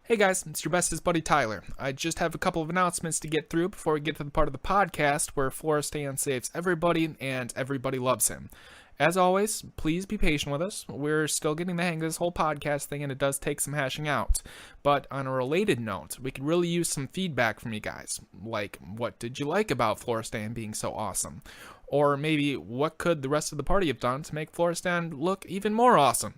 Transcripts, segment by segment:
Hey guys, it's your bestest buddy Tyler. I just have a couple of announcements to get through before we get to the part of the podcast where Florestan saves everybody and everybody loves him. As always, please be patient with us. We're still getting the hang of this whole podcast thing and it does take some hashing out. But on a related note, we could really use some feedback from you guys. Like, what did you like about Florestan being so awesome? Or maybe, what could the rest of the party have done to make Florestan look even more awesome?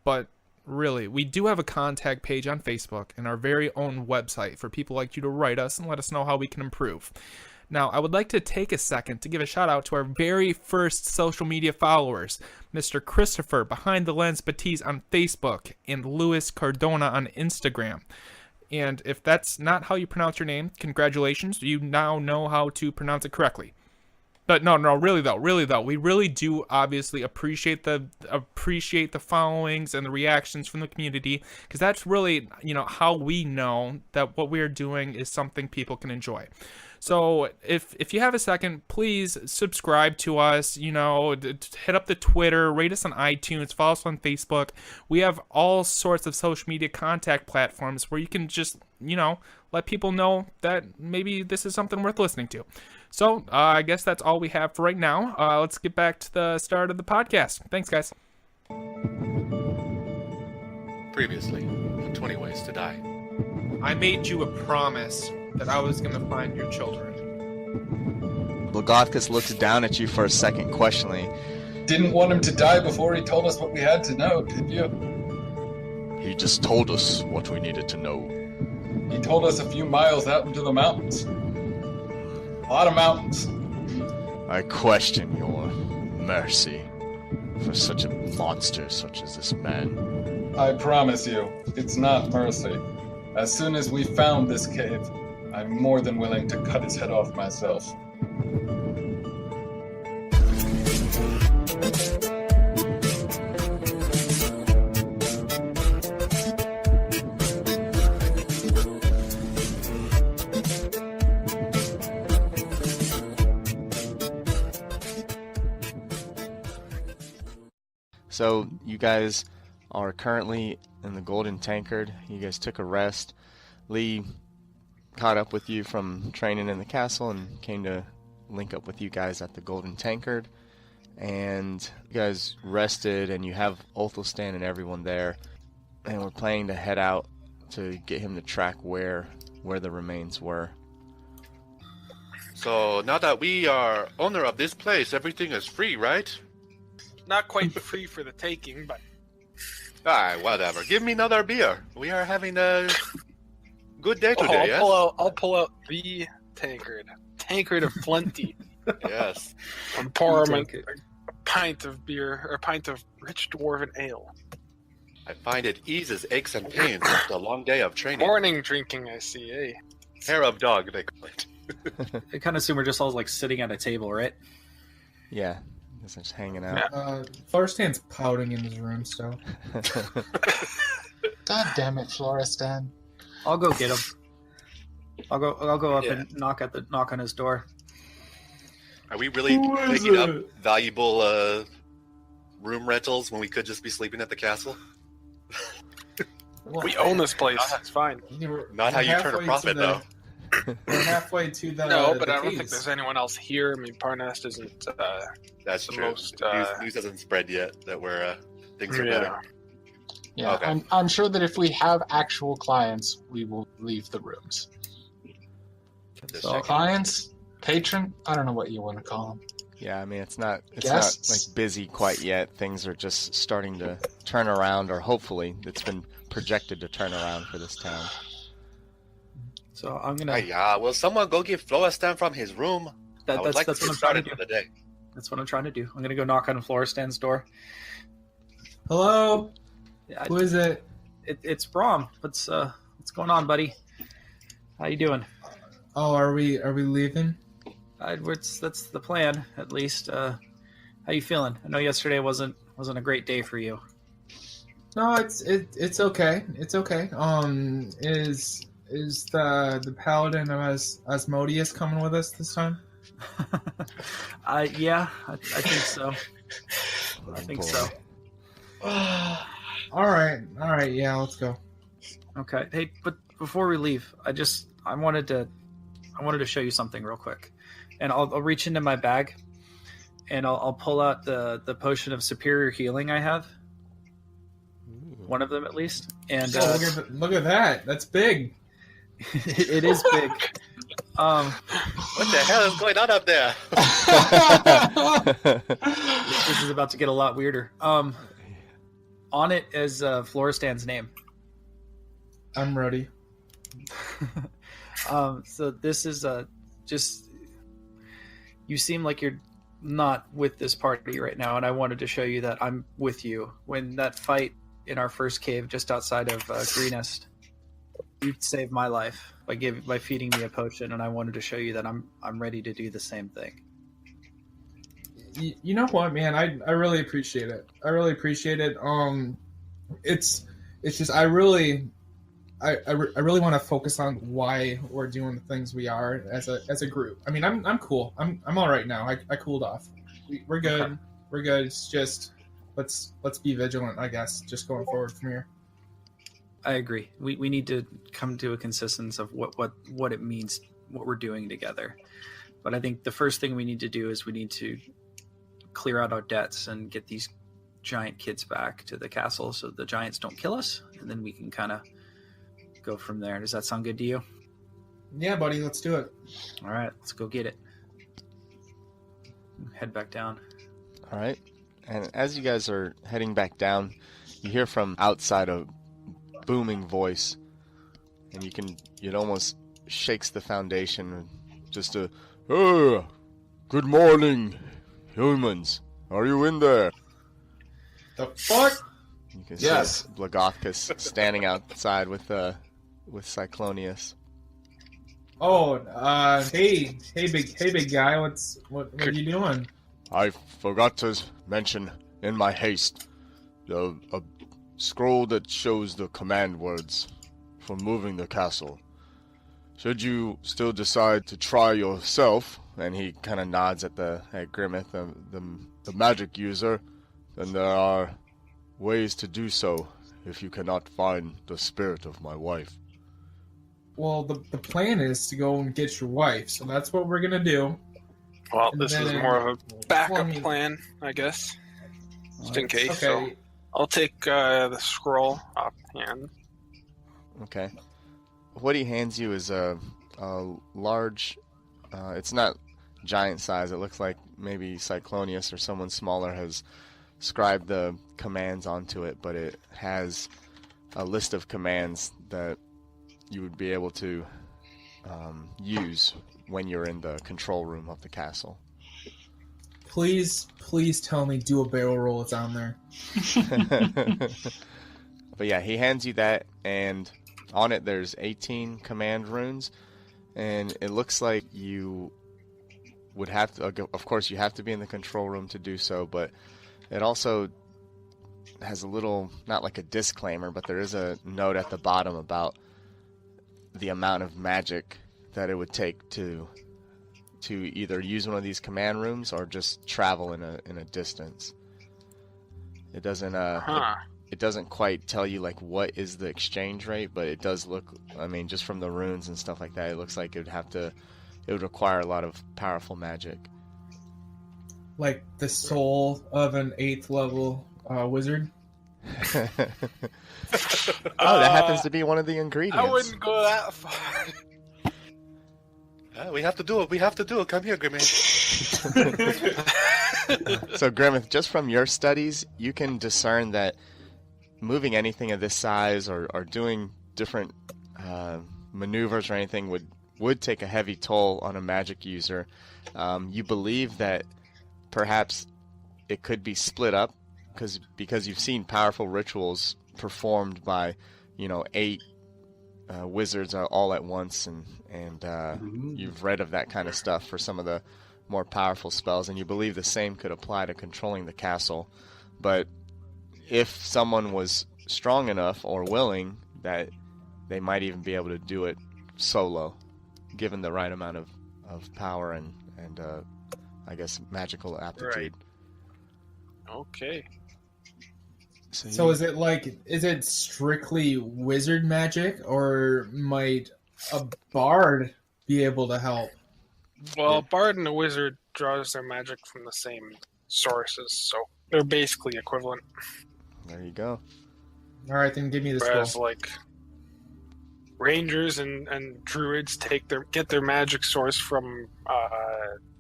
But really, we do have a contact page on Facebook and our very own website for people like you to write us and let us know how we can improve. Now, I would like to take a second to give a shout out to our very first social media followers, Mr. Christopher Behind the Lens Batiste on Facebook and Luis Cardona on Instagram. And if that's not how you pronounce your name, congratulations, you now know how to pronounce it correctly. But no, really though, we really do obviously appreciate the followings and the reactions from the community, because that's really, how we know that what we are doing is something people can enjoy. So if you have a second, please subscribe to us, hit up the Twitter, rate us on iTunes, follow us on Facebook. We have all sorts of social media contact platforms where you can just, let people know that maybe this is something worth listening to. So I guess that's all we have for right now. Let's get back to the start of the podcast. Thanks, guys. Previously, on 20 Ways to Die. I made you a promise that I was going to find your children. Logothcus looks down at you for a second questioningly. Didn't want him to die before he told us what we had to know, did you? He just told us what we needed to know. He told us a few miles out into the mountains. A lot of mountains. I question your mercy for such a monster such as this man. I promise you, it's not mercy. As soon as we found this cave, I'm more than willing to cut his head off myself. So you guys are currently in the Golden Tankard. You guys took a rest. Lee caught up with you from training in the castle and came to link up with you guys at the Golden Tankard. And you guys rested and you have Othelstan and everyone there. And we're planning to head out to get him to track where the remains were. So now that we are owner of this place, everything is free, right? Not quite free for the taking, but... Alright, whatever. Give me another beer. We are having a good day today, yes? I'll pull out the tankard. Tankard of plenty. Yes. And pour him a pint of beer, or a pint of rich dwarven ale. I find it eases aches and pains after a long day of training. Morning drinking, I see, eh? Hair of dog, they call it. I kind of assume we're just all like sitting at a table, right? Yeah. Just hanging out. Florestan's pouting in his room still. God damn it, Florestan. I'll go get him. I'll go up and knock on his door. Are we really picking up valuable room rentals when we could just be sleeping at the castle? We own this place. It's fine. Not how you turn a profit, though. We're halfway to the No, but the I don't caves. think there's anyone else here. I mean, Parnast isn't. That's the true. most, News hasn't spread yet that we're things are better. Yeah, Okay. I'm sure that if we have actual clients, we will leave the rooms. Just So checking. clients, patron, I don't know what you want to call them. Yeah, I mean, it's not Guests? like busy quite yet. Things are just starting to turn around, or hopefully it's been projected to turn around for this town. So I'm gonna. Yeah, will someone go get Florestan from his room? I would like That's to what get I'm trying to started do. for the day. That's what I'm trying to do. I'm gonna go knock on Florestan's door. Hello? Yeah, Who is it? it's Brom. What's going on, buddy? How you doing? Oh, are we leaving? That's the plan, at least. How you feeling? I know yesterday wasn't a great day for you. No, it's okay. It's okay. Is the paladin of Asmodeus coming with us this time? Yeah, I think so. I think so. All right, yeah, let's go. Okay. Hey, but before we leave, I wanted to show you something real quick, and I'll reach into my bag, and I'll pull out the potion of superior healing I have. One of them at least, and Look at that. That's big. it is big. What the hell is going on up there? This is about to get a lot weirder. On it is Floristan's name. I'm ready. So this is just, you seem like you're not with this party right now, and I wanted to show you that I'm with you. When that fight in our first cave just outside of Greenest, you saved my life by feeding me a potion, and I wanted to show you that I'm ready to do the same thing. You know what, man? I really appreciate it. I really appreciate it. It's just I really want to focus on why we're doing the things we are as a group. I mean, I'm cool. I'm all right now. I cooled off. We're good. Okay. We're good. It's just let's be vigilant, I guess, just going forward from here. I agree. We need to come to a consensus of what it means, what we're doing together. But I think the first thing we need to do is we need to clear out our debts and get these giant kids back to the castle so the giants don't kill us, and then we can kind of go from there. Does that sound good to you? Yeah, buddy, let's do it. All right, let's go get it. Head back down. All right. And as you guys are heading back down, you hear from outside a booming voice, and it almost shakes the foundation. Just a, "Oh, good morning, humans. Are you in there?" The fuck? You can Yes. see Blagothkus standing outside with Cyclonius. Oh, hey, big guy. What are you doing? I forgot to mention in my haste a scroll that shows the command words for moving the castle. Should you still decide to try yourself, and he kind of nods at Grimmith, the magic user, then there are ways to do so if you cannot find the spirit of my wife. Well, the plan is to go and get your wife, so that's what we're gonna do. Well, And this is then- more of a backup well, I mean- plan, I guess, just in case. Okay. So I'll take the scroll offhand. Okay. What he hands you is a large, it's not giant size, it looks like maybe Cyclonius or someone smaller has scribed the commands onto it, but it has a list of commands that you would be able to use when you're in the control room of the castle. Please tell me do a barrel roll. It's on there. But yeah, he hands you that, and on it there's 18 command runes, and it looks like you would have to, of course you have to be in the control room to do so, but it also has a little, not like a disclaimer, but there is a note at the bottom about the amount of magic that it would take to either use one of these command rooms or just travel in a distance. It doesn't it doesn't quite tell you like what is the exchange rate, but it does look, I mean, just from the runes and stuff like that, it looks like it would require a lot of powerful magic. Like the soul of an 8th level wizard. Oh, that happens to be one of the ingredients. I wouldn't go that far. We have to do it. We have to do it. Come here, Grimmy. So, Grimmith, just from your studies, you can discern that moving anything of this size or doing different maneuvers or anything would take a heavy toll on a magic user. You believe that perhaps it could be split up because you've seen powerful rituals performed by 8 wizards all at once, and you've read of that kind of stuff for some of the more powerful spells, and you believe the same could apply to controlling the castle. But if someone was strong enough or willing, that they might even be able to do it solo, given the right amount of power and I guess magical aptitude. Okay. So is it strictly wizard magic, or might a bard be able to help? Well, a bard and a wizard draws their magic from the same sources, so they're basically equivalent. There you go. All right, then give me the Whereas, scroll. like, rangers and druids get their magic source from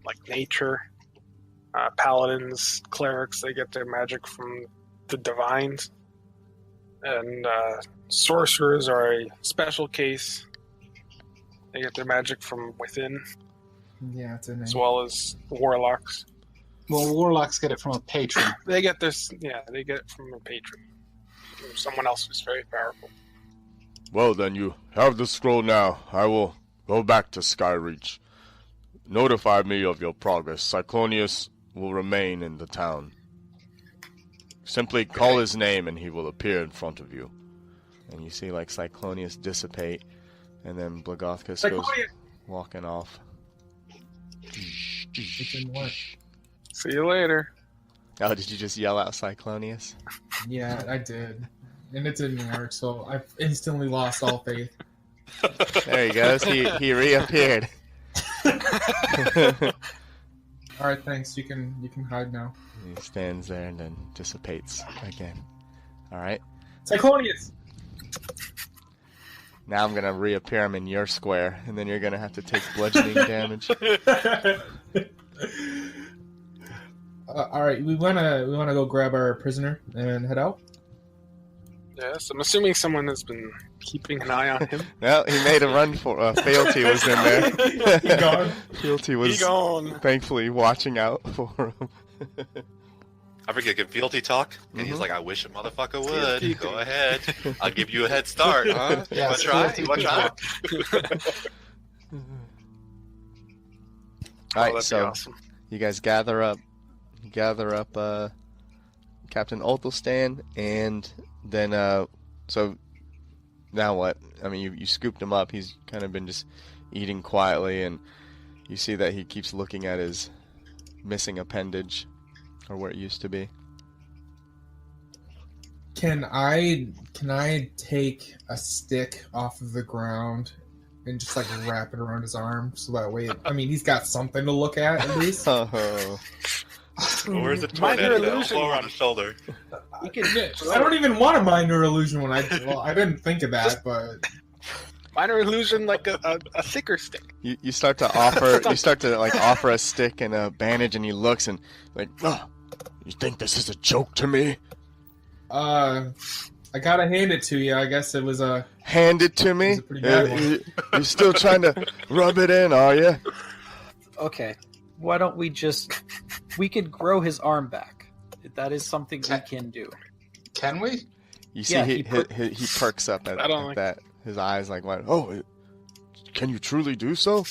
like nature. Paladins, clerics, they get their magic from the divines, and sorcerers are a special case. They get their magic from within, Yeah, it's in as there. well as warlocks. Well, warlocks get it from a patron. They get this. Yeah, they get it from a patron, from someone else who's very powerful. Well, then you have the scroll now. I will go back to Skyreach. Notify me of your progress. Cyclonius will remain in the town. Simply call his name and he will appear in front of you. And you see like Cyclonius dissipate, and then Blagothkus goes walking off. It didn't work. See you later. Oh, did you just yell out Cyclonius? Yeah, I did, and it didn't work. So I instantly lost all faith. There he goes. He reappeared. All right, thanks. You can hide now. He stands there and then dissipates again. All right. Cyclonius! Now I'm gonna reappear him in your square, and then you're gonna have to take bludgeoning damage. All right, we wanna go grab our prisoner and head out. Yes, I'm assuming someone has been keeping an eye on him. Well, he made a run for. Fealty was in there. He gone. Fealty was He gone. thankfully watching out for him. I forget, can Fealty talk? And he's Mhm. like, I wish a motherfucker would. Go ahead. I'll give you a head start, huh? You Yeah, wanna try? Fealty You wanna can try? All Oh, right, that'd be so awesome. you guys gather up Captain Othelstan, and then so now what? I mean, you scooped him up. He's kind of been just eating quietly, and you see that he keeps looking at his missing appendage, or where it used to be. Can I take a stick off of the ground and just like wrap it around his arm so that way? He's got something to look at least. Oh, Where's the Minor tornado? illusion Over one. on the shoulder. We could I don't even want a minor illusion when I didn't think of that, but minor illusion like a thicker stick. you start to offer a stick and a bandage, and he looks and like, oh, You think this is a joke to me? I gotta hand it to you. I guess it was a. hand it to me. It's a pretty bad one. You're still trying to rub it in, are you? Okay, why don't we could grow his arm back. That is something we can do. Can we? You see, Yeah, he he perks up at, I don't at like- that. His eyes like, what? Oh, can you truly do so?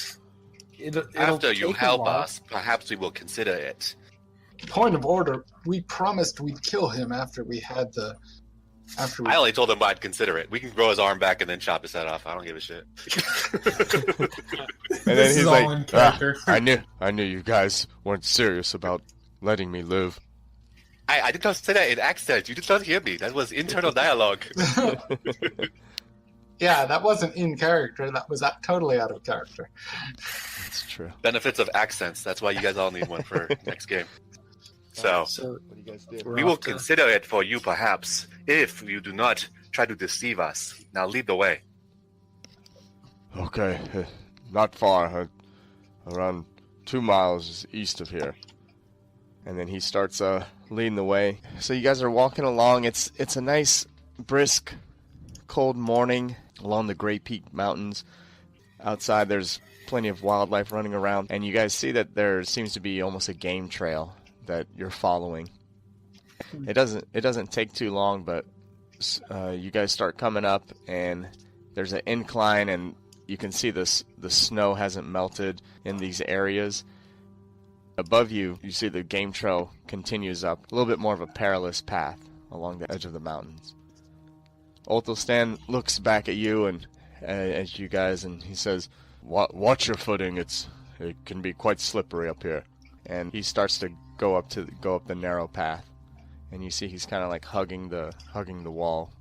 It'll After you take a help while. us, perhaps we will consider it. Point of order. We promised we'd kill him after we had the. After we. I only told him I'd consider it. We can grow his arm back and then chop his head off. I don't give a shit. And then This he's is like, all in character. I knew you guys weren't serious about letting me live. I did not say that in accent. You did not hear me. That was internal dialogue. Yeah, that wasn't in character. That was totally out of character. That's true. Benefits of accents. That's why you guys all need one for next game. So, So What do you guys do? we're we will off to- consider it for you perhaps, if you do not try to deceive us. Now lead the way. Okay, not far. Around 2 miles east of here. And then he starts leading the way. So you guys are walking along. It's a nice, brisk, cold morning along the Great Peak Mountains. Outside, there's plenty of wildlife running around, and you guys see that there seems to be almost a game trail that you're following. It doesn't take too long, but you guys start coming up, and there's an incline, and you can see the snow hasn't melted in these areas. Above you, you see the game trail continues up, a little bit more of a perilous path along the edge of the mountains. Othelstan looks back at you and at you guys, and he says, Watch your footing. It can be quite slippery up here. and he starts to go up the narrow path. and you see he's kind of like hugging the wall.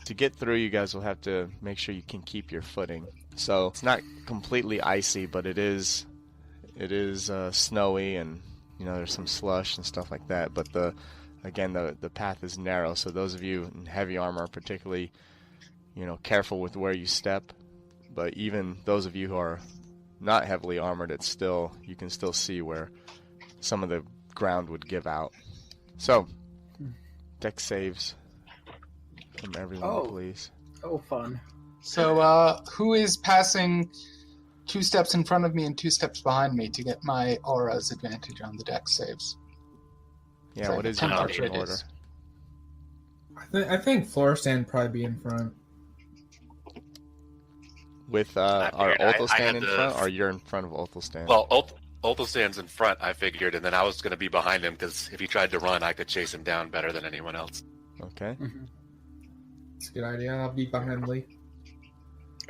To get through, you guys will have to make sure you can keep your footing. So it's not completely icy, but it is snowy, and there's some slush and stuff like that. But the path is narrow, so those of you in heavy armor are particularly careful with where you step. But even those of you who are not heavily armored, you can still see where some of the ground would give out. So, deck saves from everyone, please. Oh, fun. So, who is passing 2 steps in front of me and 2 steps behind me to get my aura's advantage on the deck saves? Yeah, what is your marching order? I think Florestan would probably be in front. With our Othelstan in front, or you're in front of Othelstan? Well, Othelstan's in front, I figured, and then I was going to be behind him because if he tried to run, I could chase him down better than anyone else. Okay. It's a good idea. I'll be behind Lee.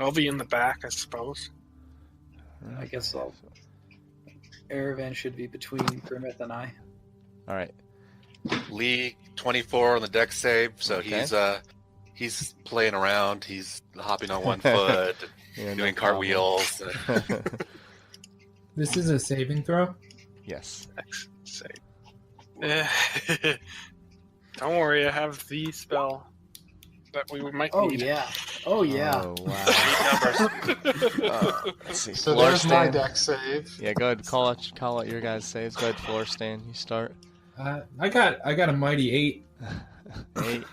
I'll be in the back, I suppose. I guess Aravan should be between Grimmeth and I. All right. Lee, 24 on the deck save, so Okay. he's playing around. He's hopping on one foot, Yeah, doing no cartwheels. problem. This is a saving throw? Yes. Save. Don't worry, I have the spell that we might Oh need. yeah. Oh yeah. Oh, wow. Let's see. So there's my Florestan. deck save. Yeah, go ahead. Call out your guys' saves. Go ahead, Florestan. You start. I got a mighty 8. 8.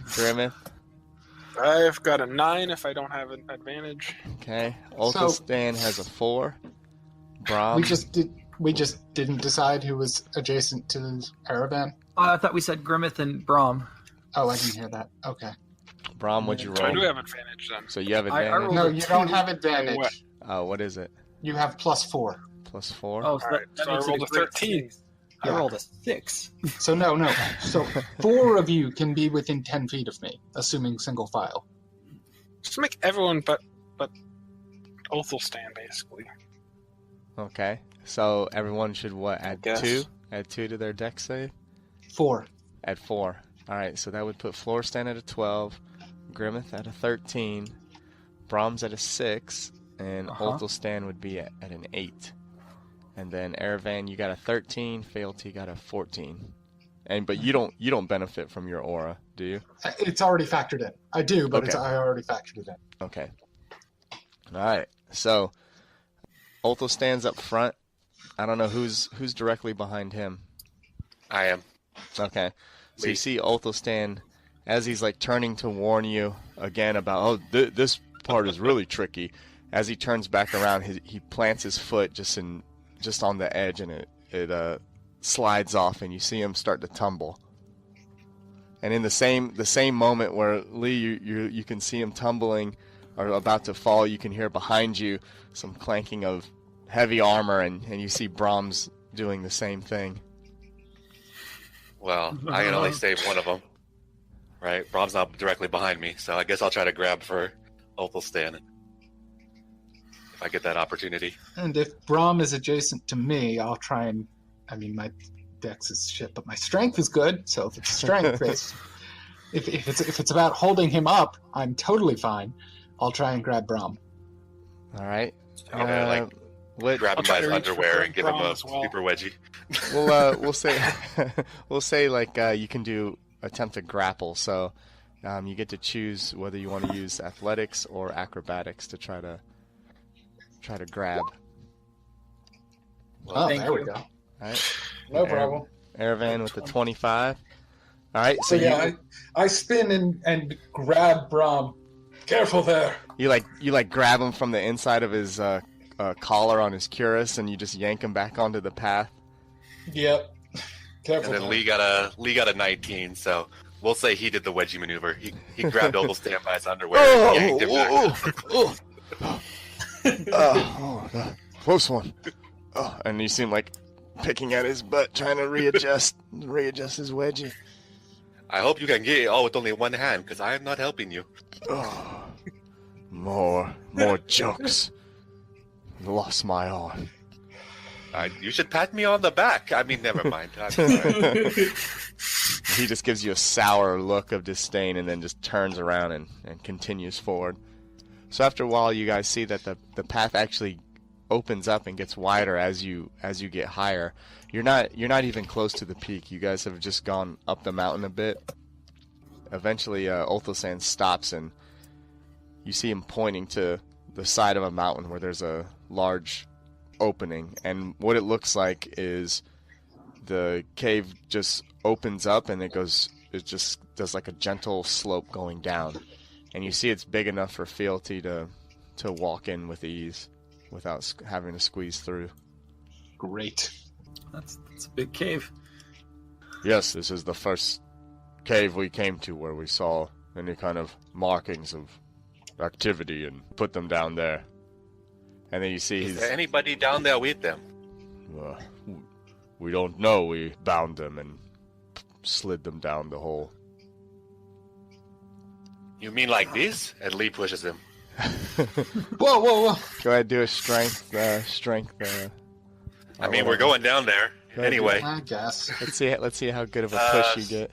Grimmeth. I've got a 9 if I don't have an advantage. Okay. Othelstan has a 4. Brom. We just didn't decide who was adjacent to Aravan. I thought we said Grimmeth and Brom. Oh, I didn't hear that. Okay. Brom, what'd you So I do roll? have advantage then. So you have I advantage? rolled No, a you 2. don't have advantage. What? Oh, what is it? You have +4. Plus 4? Oh, so Alright, that so I makes it rolled a great 13. six. I rolled a 6. So no. So 4 of you can be within 10 feet of me, assuming single file. Just make everyone but Othelstan, basically. Okay. So everyone should add Guess. 2? Add 2 to their deck save? 4. At 4. Alright, so that would put Florestan at a 12, Grimmeth at a 13, Brahms at a 6, and Othelstan would be at an 8. And then Aravan, you got a 13, Fealty got a 14. But you don't benefit from your aura, do you? It's already factored in. I do, but Okay. I already factored it in. Okay. Alright, so Othelstan's up front. I don't know who's directly behind him. I am. Okay. So you see Othelstan as he's like turning to warn you again about, this part is really tricky. As he turns back around, he plants his foot just on the edge, and it slides off, and you see him start to tumble. And in the same moment where Lee, you can see him tumbling or about to fall, you can hear behind you some clanking of heavy armor, and you see Brahms doing the same thing. Well, I can only save one of them. Right? Brom's not directly behind me, so I guess I'll try to grab for Othelstan if I get that opportunity. And if Brahm is adjacent to me, I'll try and... I mean, my dex is shit, but my strength is good, so if it's strength-based... if it's about holding him up, I'm totally fine. I'll try and grab Brahm. All right. Grab him by his I'll underwear and give him Brom a as well. super wedgie. We'll say like you can attempt to grapple. So you get to choose whether you want to use athletics or acrobatics to try to grab. Oh, thank there we you. go. All right. No problem. Aravan with the 25. All right. So I spin and grab Brahm. Careful there. you grab him from the inside of his collar on his cuirass, and you just yank him back onto the path. Yep. Careful. And then Lee got a 19, so we'll say he did the wedgie maneuver. He grabbed Othelstan by his underwear and yanked him back. Close one. Oh, and you see him like picking at his butt, trying to readjust his wedgie. I hope you can get it all with only one hand, because I am not helping you. Oh, more jokes. Lost my arm. You should pat me on the back. I mean, never mind. I'm sorry. He just gives you a sour look of disdain and then just turns around and continues forward. So after a while, you guys see that the path actually opens up and gets wider as you get higher. You're not even close to the peak. You guys have just gone up the mountain a bit. Eventually, Othelstan stops and you see him pointing to the side of a mountain where there's a large opening, and what it looks like is the cave just opens up and it just does like a gentle slope going down, and you see it's big enough for Fealty to walk in with ease without having to squeeze through. Great. That's a big cave. Yes, this is the first cave we came to where we saw any kind of markings of activity and put them down there. And then you see Is there anybody down there with them? We don't know. We bound them and slid them down the hole. You mean like this? And Lee pushes him. Whoa. Go ahead, do a strength. I mean, we're going down there anyway. I guess. Let's see how good of a push you get.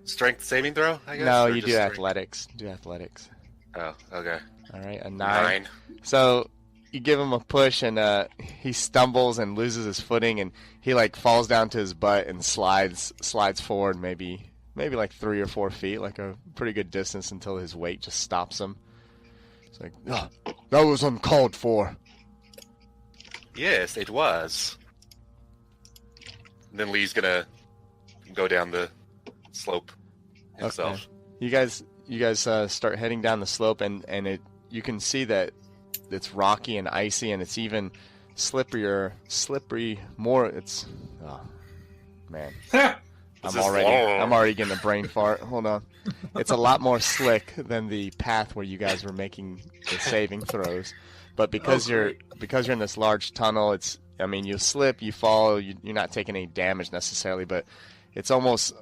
Strength saving throw, I guess? No, or you just do strength? athletics. Do athletics. Oh, okay. All right, a 9. 9. So you give him a push, and he stumbles and loses his footing, and he like falls down to his butt and slides forward maybe like 3 or 4 feet, like a pretty good distance until his weight just stops him. It's like, That was uncalled for. Yes, it was. And then Lee's gonna go down the slope himself. You guys start heading down the slope, and you can see that it's rocky and icy, and it's even slippery more. It's man. I'm already getting a brain fart. Hold on. It's a lot more slick than the path where you guys were making the saving throws. But because you're in this large tunnel, you slip, you fall, you're not taking any damage necessarily, but it's almost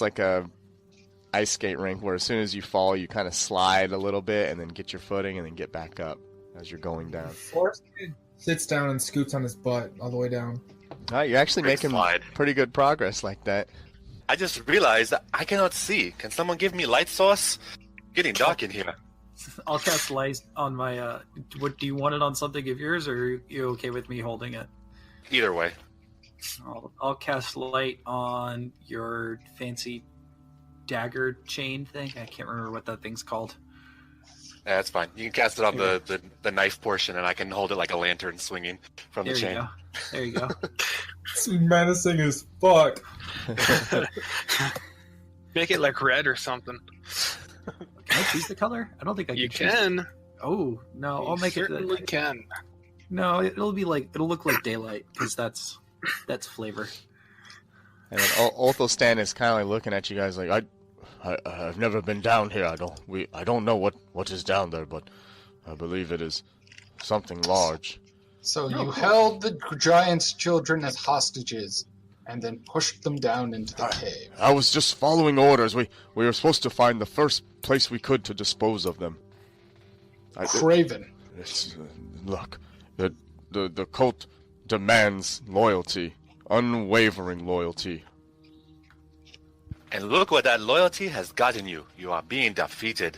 like a ice skate rink where as soon as you fall, you kind of slide a little bit and then get your footing and then get back up as you're going down. Forsted sits down and scoots on his butt all the way down. All right, you're actually Quick making slide. pretty good progress like that. I just realized that I cannot see. Can someone give me light source? Getting dark in here. I'll cast light on my. What do you want it on something of yours, or are you okay with me holding it? Either way. I'll cast light on your fancy dagger chain thing. I can't remember what that thing's called. Yeah, that's fine. You can cast it on the knife portion, and I can hold it like a lantern swinging from the chain. There you go. It's menacing as fuck. Make it like red or something. Can I choose the color? I don't think I can. You choose it. can. Oh no, I'll make it. Certainly can. No, it'll look like daylight because that's flavor. And then Othelstan is kind of like looking at you guys like, I've never been down here. I don't know what is down there, but I believe it is something large. So you held the giant's children as hostages and then pushed them down into the cave. I was just following orders. We were supposed to find the first place we could to dispose of them. Craven. Look, the cult demands loyalty, unwavering loyalty. And look what that loyalty has gotten you. You are being defeated.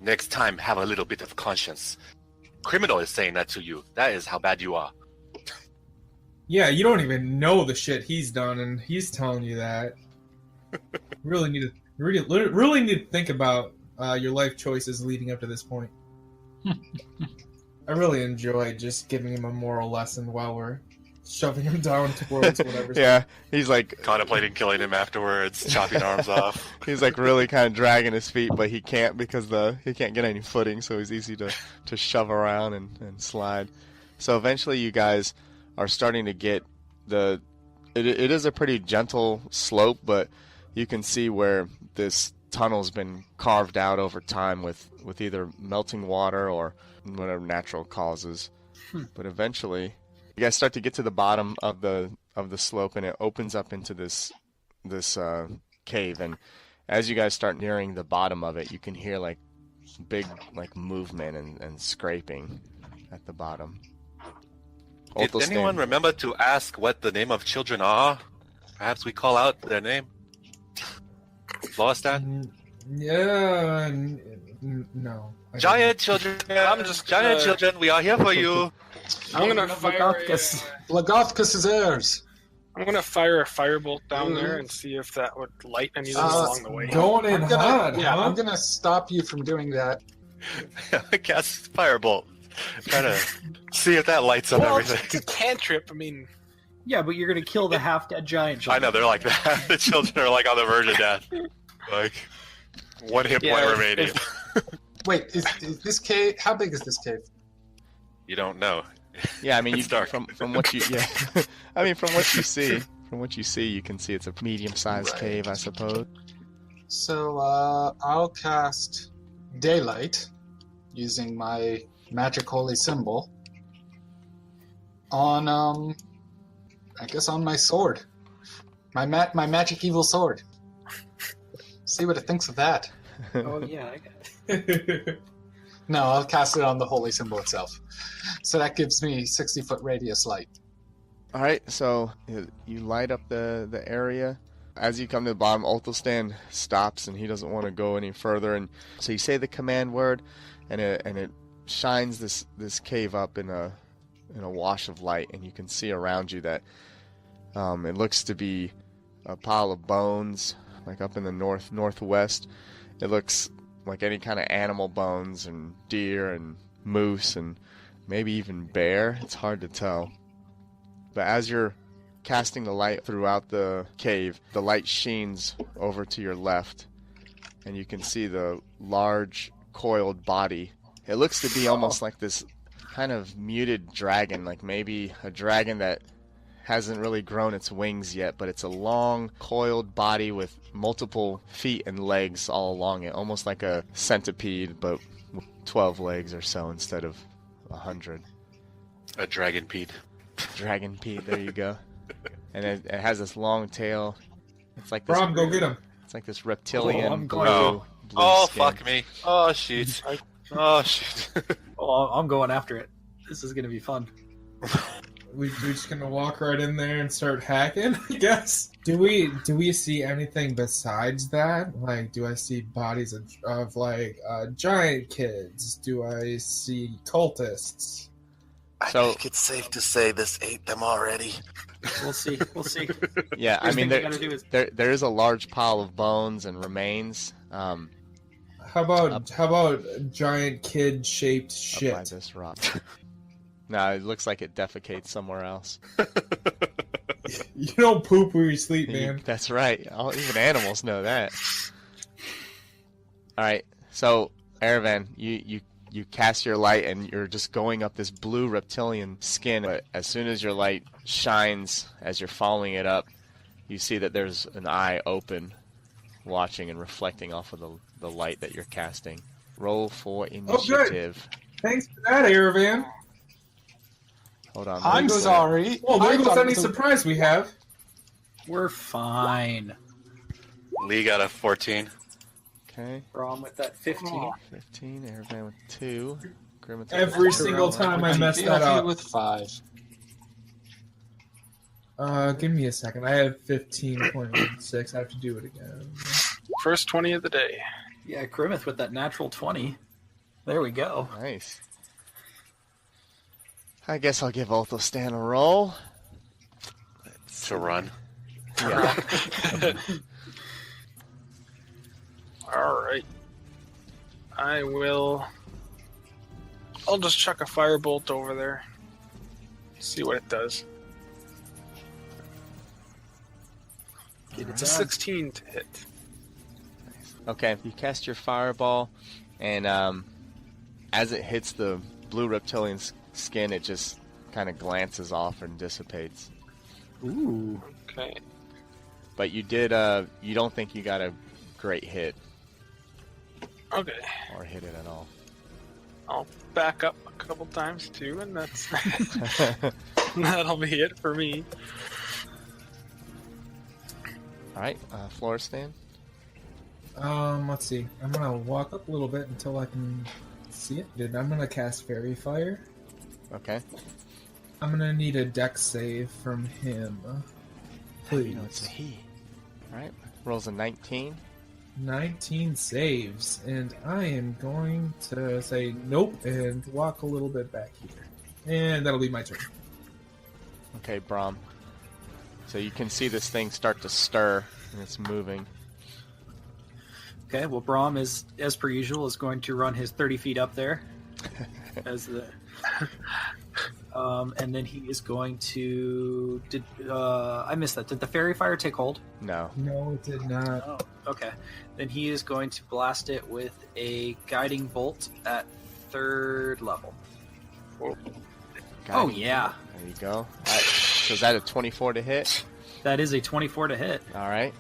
Next time, have a little bit of conscience. Criminal is saying that to you. That is how bad you are. Yeah, you don't even know the shit he's done, and he's telling you that. really need to think about your life choices leading up to this point. I really enjoyed just giving him a moral lesson while we're shoving him down towards whatever. yeah, he's like Contemplating killing him afterwards, chopping arms off. he's like really kind of dragging his feet, but he can't because he can't get any footing, so he's easy to shove around and slide. So eventually, you guys are starting to get it is a pretty gentle slope, but you can see where this tunnel's been carved out over time with either melting water or whatever natural causes. But eventually, you guys start to get to the bottom of the slope, and it opens up into this cave. And as you guys start nearing the bottom of it, you can hear like big like movement and scraping at the bottom. Did Othelstan. anyone remember to ask what the name of children are? Perhaps we call out their name? Flostan? Yeah, no. Giant children! I'm just Giant gonna- children, we are here for you! I'm gonna fire. Blagothkus is theirs. I'm gonna fire a firebolt down there and see if that would light anything along the way. Going in hot, Yeah, huh? I'm gonna stop you from doing that. Cast Firebolt. Try to see if that lights up Well, it's everything. a cantrip. I mean, Yeah, but you're gonna kill the half-dead giant. I know, they're like that. The children are like on the verge of death. Like, one hit point Yeah, remaining. Wait, is this cave? How big is this cave? You don't know. Yeah, I mean, It's dark. from what you I mean, from what you see, you can see it's a medium-sized Right. cave, I suppose. So I'll cast daylight using my magic holy symbol on I guess on my sword, my magic evil sword. See what it thinks of that. Oh yeah, I got it. No, I'll cast it on the holy symbol itself. So that gives me 60-foot radius light. All right, so you light up the area. As you come to the bottom, Othelstan stops, and he doesn't want to go any further. And so you say the command word, and it shines this cave up in a wash of light, and you can see around you that it looks to be a pile of bones, like up in the northwest. It looks like any kind of animal bones, and deer and moose and maybe even bear. It's hard to tell. But as you're casting the light throughout the cave, the light sheens over to your left, and you can see the large coiled body. It looks to be almost like this kind of muted dragon, like maybe a dragon that hasn't really grown its wings yet, but it's a long coiled body with multiple feet and legs all along it, almost like a centipede, but with 12 legs or so instead of 100. A dragon pede. Dragon Pete, there you go. And it has this long tail. It's like this. Brom, go get him. It's like this reptilian I'm blue, going- blue Oh, skin. fuck me. Oh, shit. Oh, shit. Oh, I'm going after it. This is gonna be fun. We're just gonna walk right in there and start hacking, I guess. Do we see anything besides that? Like, do I see bodies of like giant kids? Do I see cultists? So- I think it's safe to say this ate them already. We'll see. We'll see. Yeah, I First mean, thing we gotta do is there is a large pile of bones and remains How about giant kid shaped up by shit? this rock. No, it looks like it defecates somewhere else. You don't poop where you sleep, man. That's right. Even animals know that. All right, so Aravan, you cast your light and you're just going up this blue reptilian skin. But as soon as your light shines, as you're following it up, you see that there's an eye open, watching and reflecting off of the light that you're casting. Roll for initiative. Thanks for that, Aravan. Hold on. I'm let me- sorry. Well, there I goes thought it any was a- surprise we have. we're fine. Lee got a 14. Okay, Brom with that 15. 15. Aravan with 2. Grim with Every 0. single time I mess that DLT up. with 5. Give me a second. I have 15.6. I have to do it again. first 20 of the day. Yeah, Grimmeth with that natural 20. There we go. Nice. I guess I'll give Othelstan a roll. To run. Yeah. All right. I'll just chuck a firebolt over there. See what it does. It's a 16 to hit. Okay, you cast your fireball, and as it hits the blue reptilian skin, it just kind of glances off and dissipates. Ooh. Okay. But you don't think you got a great hit, Okay. or hit it at all. I'll back up a couple times too, and that'll be it for me. Alright, Floristan. Let's see. I'm gonna walk up a little bit until I can see it. Dude, I'm gonna cast Fairy Fire. Okay. I'm gonna need a dex save from him. Please. No, it's a he. Alright, rolls a 19. 19 saves, and I am going to say nope and walk a little bit back here. And that'll be my turn. Okay, Brahm. So you can see this thing start to stir, and it's moving. Okay, well, Brahm is, as per usual, is going to run his 30 feet up there. as the, and then he is going to... I missed that. Did the fairy fire take hold? No. No, it did not. Oh, okay. Then he is going to blast it with a guiding bolt at 3rd level. Oh, yeah. There you go. Alright, so is that a 24 to hit? That is a 24 to hit. Alright.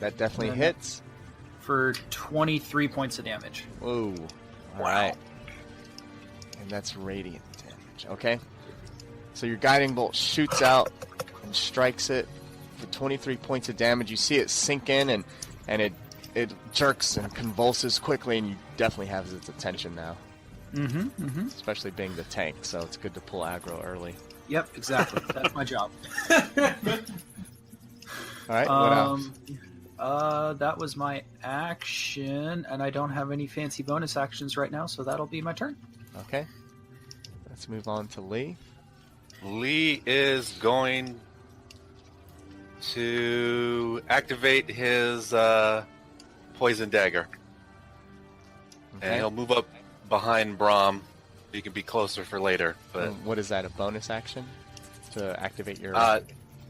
That definitely And hits. For 23 points of damage. Ooh. Alright. And that's radiant damage. Okay. So your guiding bolt shoots out and strikes it for 23 points of damage. You see it sink in and it jerks and convulses quickly, and you definitely have its attention now. Especially being the tank, so it's good to pull aggro early. Yep, exactly. That's my job. Alright, what else? That was my action, and I don't have any fancy bonus actions right now, so that'll be my turn. Okay. Let's move on to Lee. Lee is going to activate his poison dagger. Okay. And he'll move up behind Brahm. You can be closer for later. But What is that, a bonus action? To activate your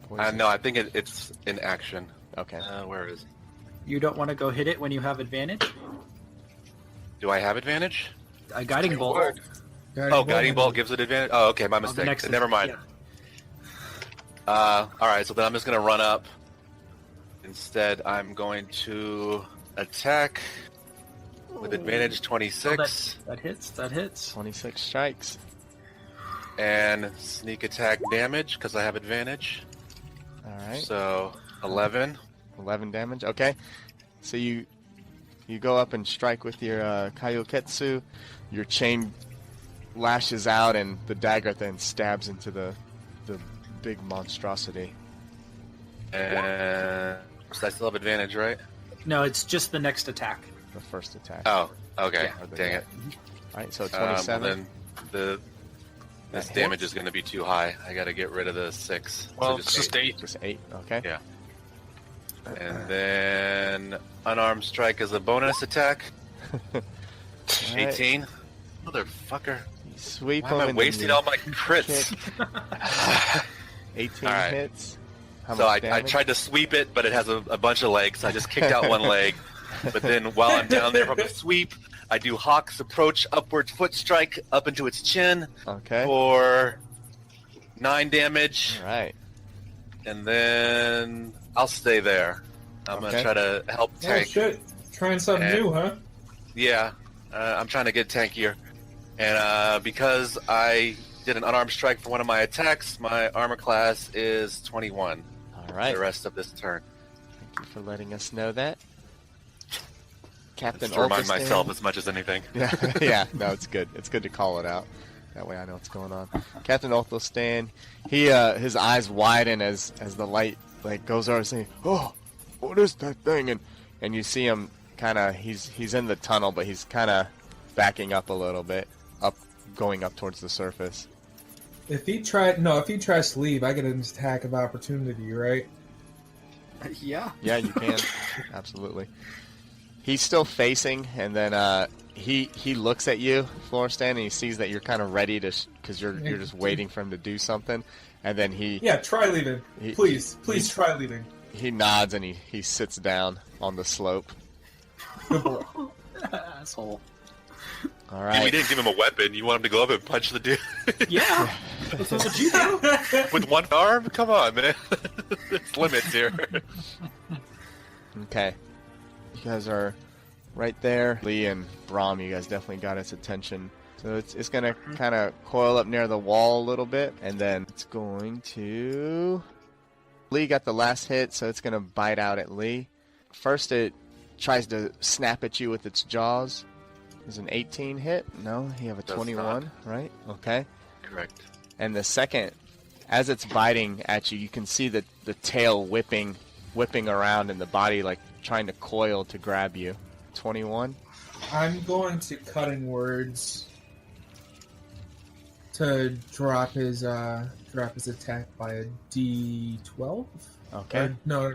poison? no, I think it's in action. Okay. Where is it? You don't want to go hit it when you have advantage? Do I have advantage? A guiding bolt. Guiding bolt gives it advantage? Oh, okay, my mistake. Never mind. Yeah. Alright, so then I'm just going to run up. Instead, I'm going to attack with advantage 26. That hits. 26 strikes. And sneak attack damage, because I have advantage. Alright. So, 11. 11 damage. Okay. So you go up and strike with your Kaioketsu. Your chain lashes out, and the dagger then stabs into the big monstrosity. And so I still have advantage, right? No, it's just the next attack. The first attack. Oh, okay. Or the Dang death. it. Alright, so 27. Then this damage is going to be too high. I got to get rid of the 6. Well, so it's just 8. Just 8. Okay. Yeah. And then unarmed strike is a bonus attack. 18. Motherfucker. You sweep Why am him I and wasting then all my crits? 18 Alright. hits. How So much I damage? tried to sweep it, but it has a bunch of legs. I just kicked out one leg. But then while I'm down there from the sweep, I do Hawk's approach upward foot strike up into its chin Okay. for 9 damage. Alright. And then I'll stay there. I'm going to Okay. try to help Oh tank. shit! Trying something And- new, huh? Yeah, I'm trying to get tankier. And because I did an unarmed strike for one of my attacks, my armor class is 21 Alright. the rest of this turn. Thank you for letting us know that. Captain Just to remind Othelstan. myself as much as anything. Yeah, yeah, no, it's good. It's good to call it out. That way I know what's going on. Captain Othelstan, he his eyes widen as the light goes over, saying, "Oh, what is that thing?" And you see him kind of he's in the tunnel, but he's kind of backing up a little bit, going up towards the surface. If he tries to leave, I get an attack of opportunity, right? Yeah. Yeah, you can. Absolutely. He's still facing, and then he looks at you, Florestan, and he sees that you're kind of ready to, because you're just waiting for him to do something, and then Yeah, try leaving. Please try leaving. he nods and he sits down on the slope. Good boy. Asshole. All And we right. didn't give him a weapon. You want him to go up and punch the dude Yeah. That's what you do. with one arm? Come on, man. There's limits here. Okay. You guys are right there. Lee and Brahm, you guys definitely got its attention. So it's going to kind of coil up near the wall a little bit, and then it's going to... Lee got the last hit, so it's going to bite out at Lee. First, it tries to snap at you with its jaws. Is an 18 hit? No, you have a Does 21, right? Okay. Correct. And the second, as it's biting at you, you can see the tail whipping around and the body like trying to coil to grab you. 21. I'm going to Cutting Words to drop his attack by a D12. Okay. Or, no,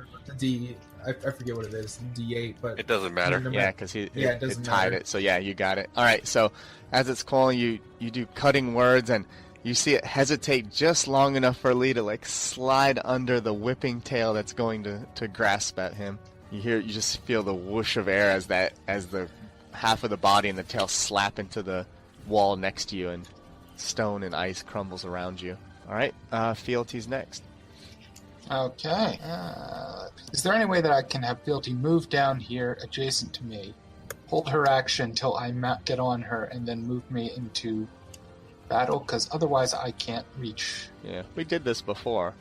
I forget what it is. D8, but It doesn't matter. Yeah, because it it doesn't tied matter. it. So yeah, you got it. All right. So as it's calling you, you do Cutting Words, and you see it hesitate just long enough for Lee to like slide under the whipping tail that's going to grasp at him. You just feel the whoosh of air as the half of the body and the tail slap into the wall next to you, and stone and ice crumbles around you. All right. Fealty's next. Okay. Is there any way that I can have Fealty move down here adjacent to me, hold her action till I get on her, and then move me into battle? Because otherwise I can't reach. Yeah, we did this before.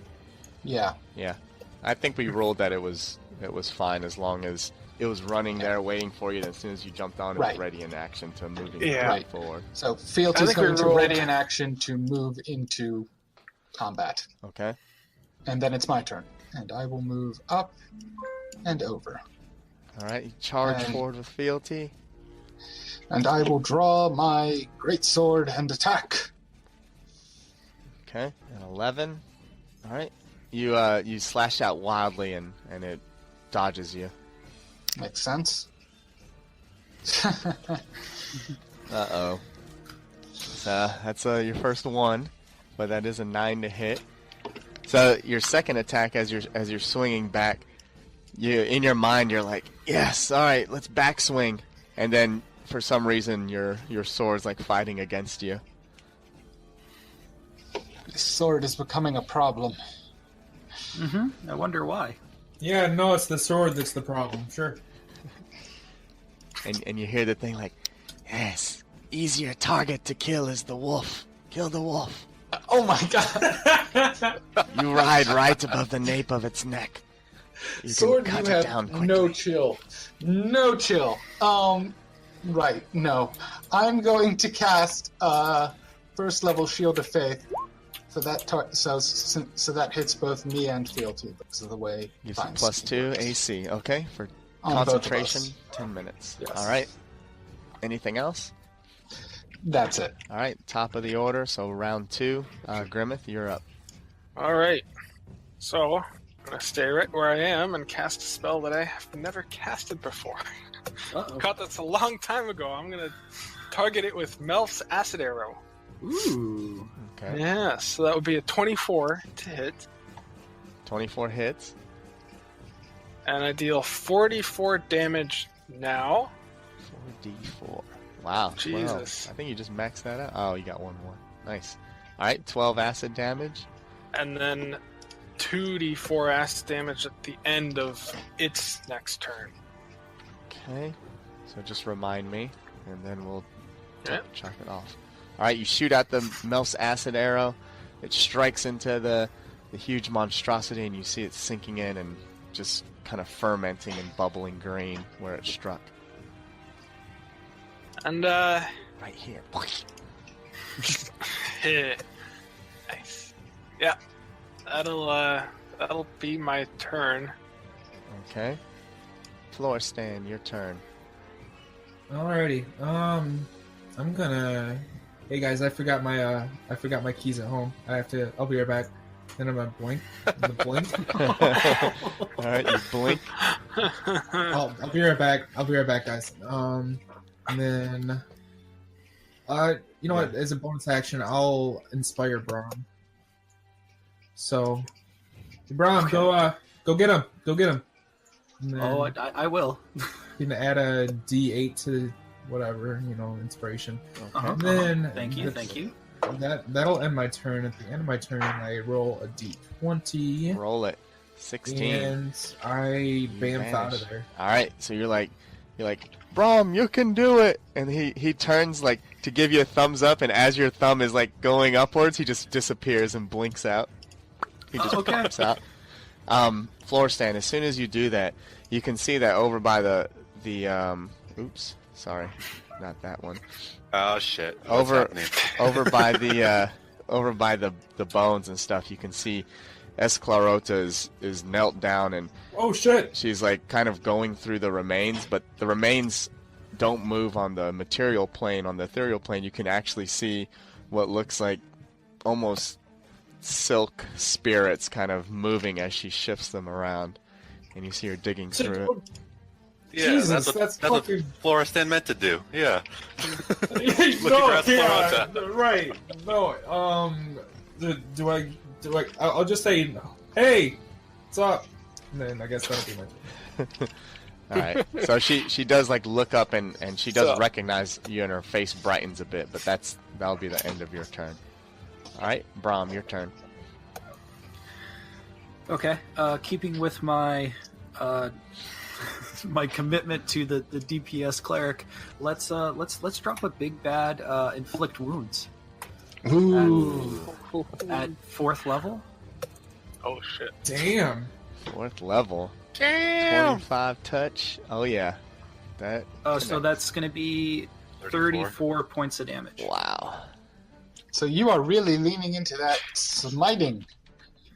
Yeah. Yeah, I think we rolled that it was fine as long as it was running there waiting for you. And as soon as you jumped on, it was Right. ready in action to moving Yeah. forward. So I Fealty's think we going to rolled- ready in action to move into combat. Okay. And then it's my turn. And I will move up and over. All right. You charge And- forward with Fealty. And I will draw my greatsword and attack. Okay. An 11. All right. You slash out wildly and it dodges you. Makes sense. Uh-oh. So that's your first one, but that is a 9 to hit. So your second attack, as you're swinging back, in your mind you're like, yes, all right, let's backswing, and then for some reason your sword's like fighting against you. This sword is becoming a problem. Mm-hmm. I wonder why. Yeah, no, it's the sword that's the problem. Sure. And you hear the thing like, yes, easier target to kill is the wolf. Kill the wolf. Oh my god! You ride right above the nape of its neck. You Sword, can cut you it have down quickly. no chill. No chill. Right, no. I'm going to cast first level Shield of Faith for that so that hits both me and Fealty because of the way Gives you time plus speed 2 works. AC. Okay, for On both of concentration, us. 10 minutes. Yes. All right. Anything else? That's it. All right, top of the order, so round 2. Grimmeth, you're up. All right. So I'm gonna stay right where I am and cast a spell that I have never casted before. Uh-oh. Caught this a long time ago. I'm gonna target it with Melf's acid arrow. Ooh. Okay. Yeah, so that would be a 24 to hit, 24 hits. and I deal 44 damage now. 4d4. Wow. 12. Jesus. I think you just maxed that out. Oh, you got one more. Nice. All right, 12 acid damage. And then 2d4 acid damage at the end of its next turn. Okay. So just remind me, and then we'll Yep. chalk it off. All right, you shoot out the Melf's acid arrow. It strikes into the huge monstrosity, and you see it sinking in and just kind of fermenting and bubbling green where it struck. And Right here. nice. Yeah, that'll be my turn. Okay. Florstan, your turn. Alrighty. I'm gonna. Hey guys, I forgot my keys at home. I'll be right back. Then I'm gonna blink. Blink. All right, you blink. I'll be right back. I'll be right back, guys. And then, you know what? As a bonus action, I'll inspire Braum. So, Braum, go get him. Go get him. And then Oh, I will. you can add a D8 to whatever, inspiration. Uh-huh. And then Thank you. That'll end my turn. At the end of my turn, I roll a D20, Roll it. 16. and I bamf out of vanish. there. All right, so you're like, Braum, you can do it. And he turns like to give you a thumbs up, and as your thumb is like going upwards, he just disappears and blinks out. He just Okay. pops out. Florstan, as soon as you do that, you can see that over by the oops, sorry, not that one. Oh shit! What's Over happening? over by the over by the bones and stuff, you can see Esclarota is knelt down, and Oh shit! she's like kind of going through the remains, but the remains don't move on the material plane. On the ethereal plane, you can actually see what looks like almost silk spirits kind of moving as she shifts them around, and you see her digging through it. Yeah, Jesus, that's that's what fucking- Florestan meant to do. Yeah. No, across yeah, Clarota. right. No, do I? I'll just say, hey, what's up? And then I guess that'll be my. All right. So she does like look up and she does So- recognize you, and her face brightens a bit. But that'll be the end of your turn. All right, Brahm, your turn. Okay. Keeping with my my commitment to the DPS cleric, let's drop a big bad inflict wounds Ooh. at 4th level. Oh shit! Damn. 4th level. Damn. 25 touch. Oh yeah. That. So that's going to be 34 points of damage. Wow. So you are really leaning into that smiting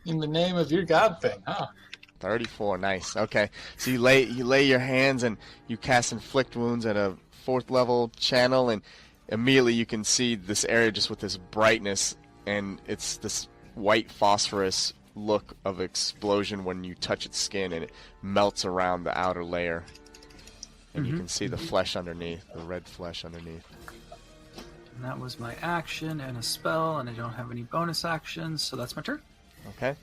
in the name of your god thing, huh? 34, nice. Okay, so you lay your hands and you cast inflict wounds at a 4th level channel, and immediately you can see this area just with this brightness, and it's this white phosphorus look of explosion when you touch its skin, and it melts around the outer layer, and you can see the flesh underneath, the red flesh underneath. And that was my action and a spell, and I don't have any bonus actions, so that's my turn. Okay,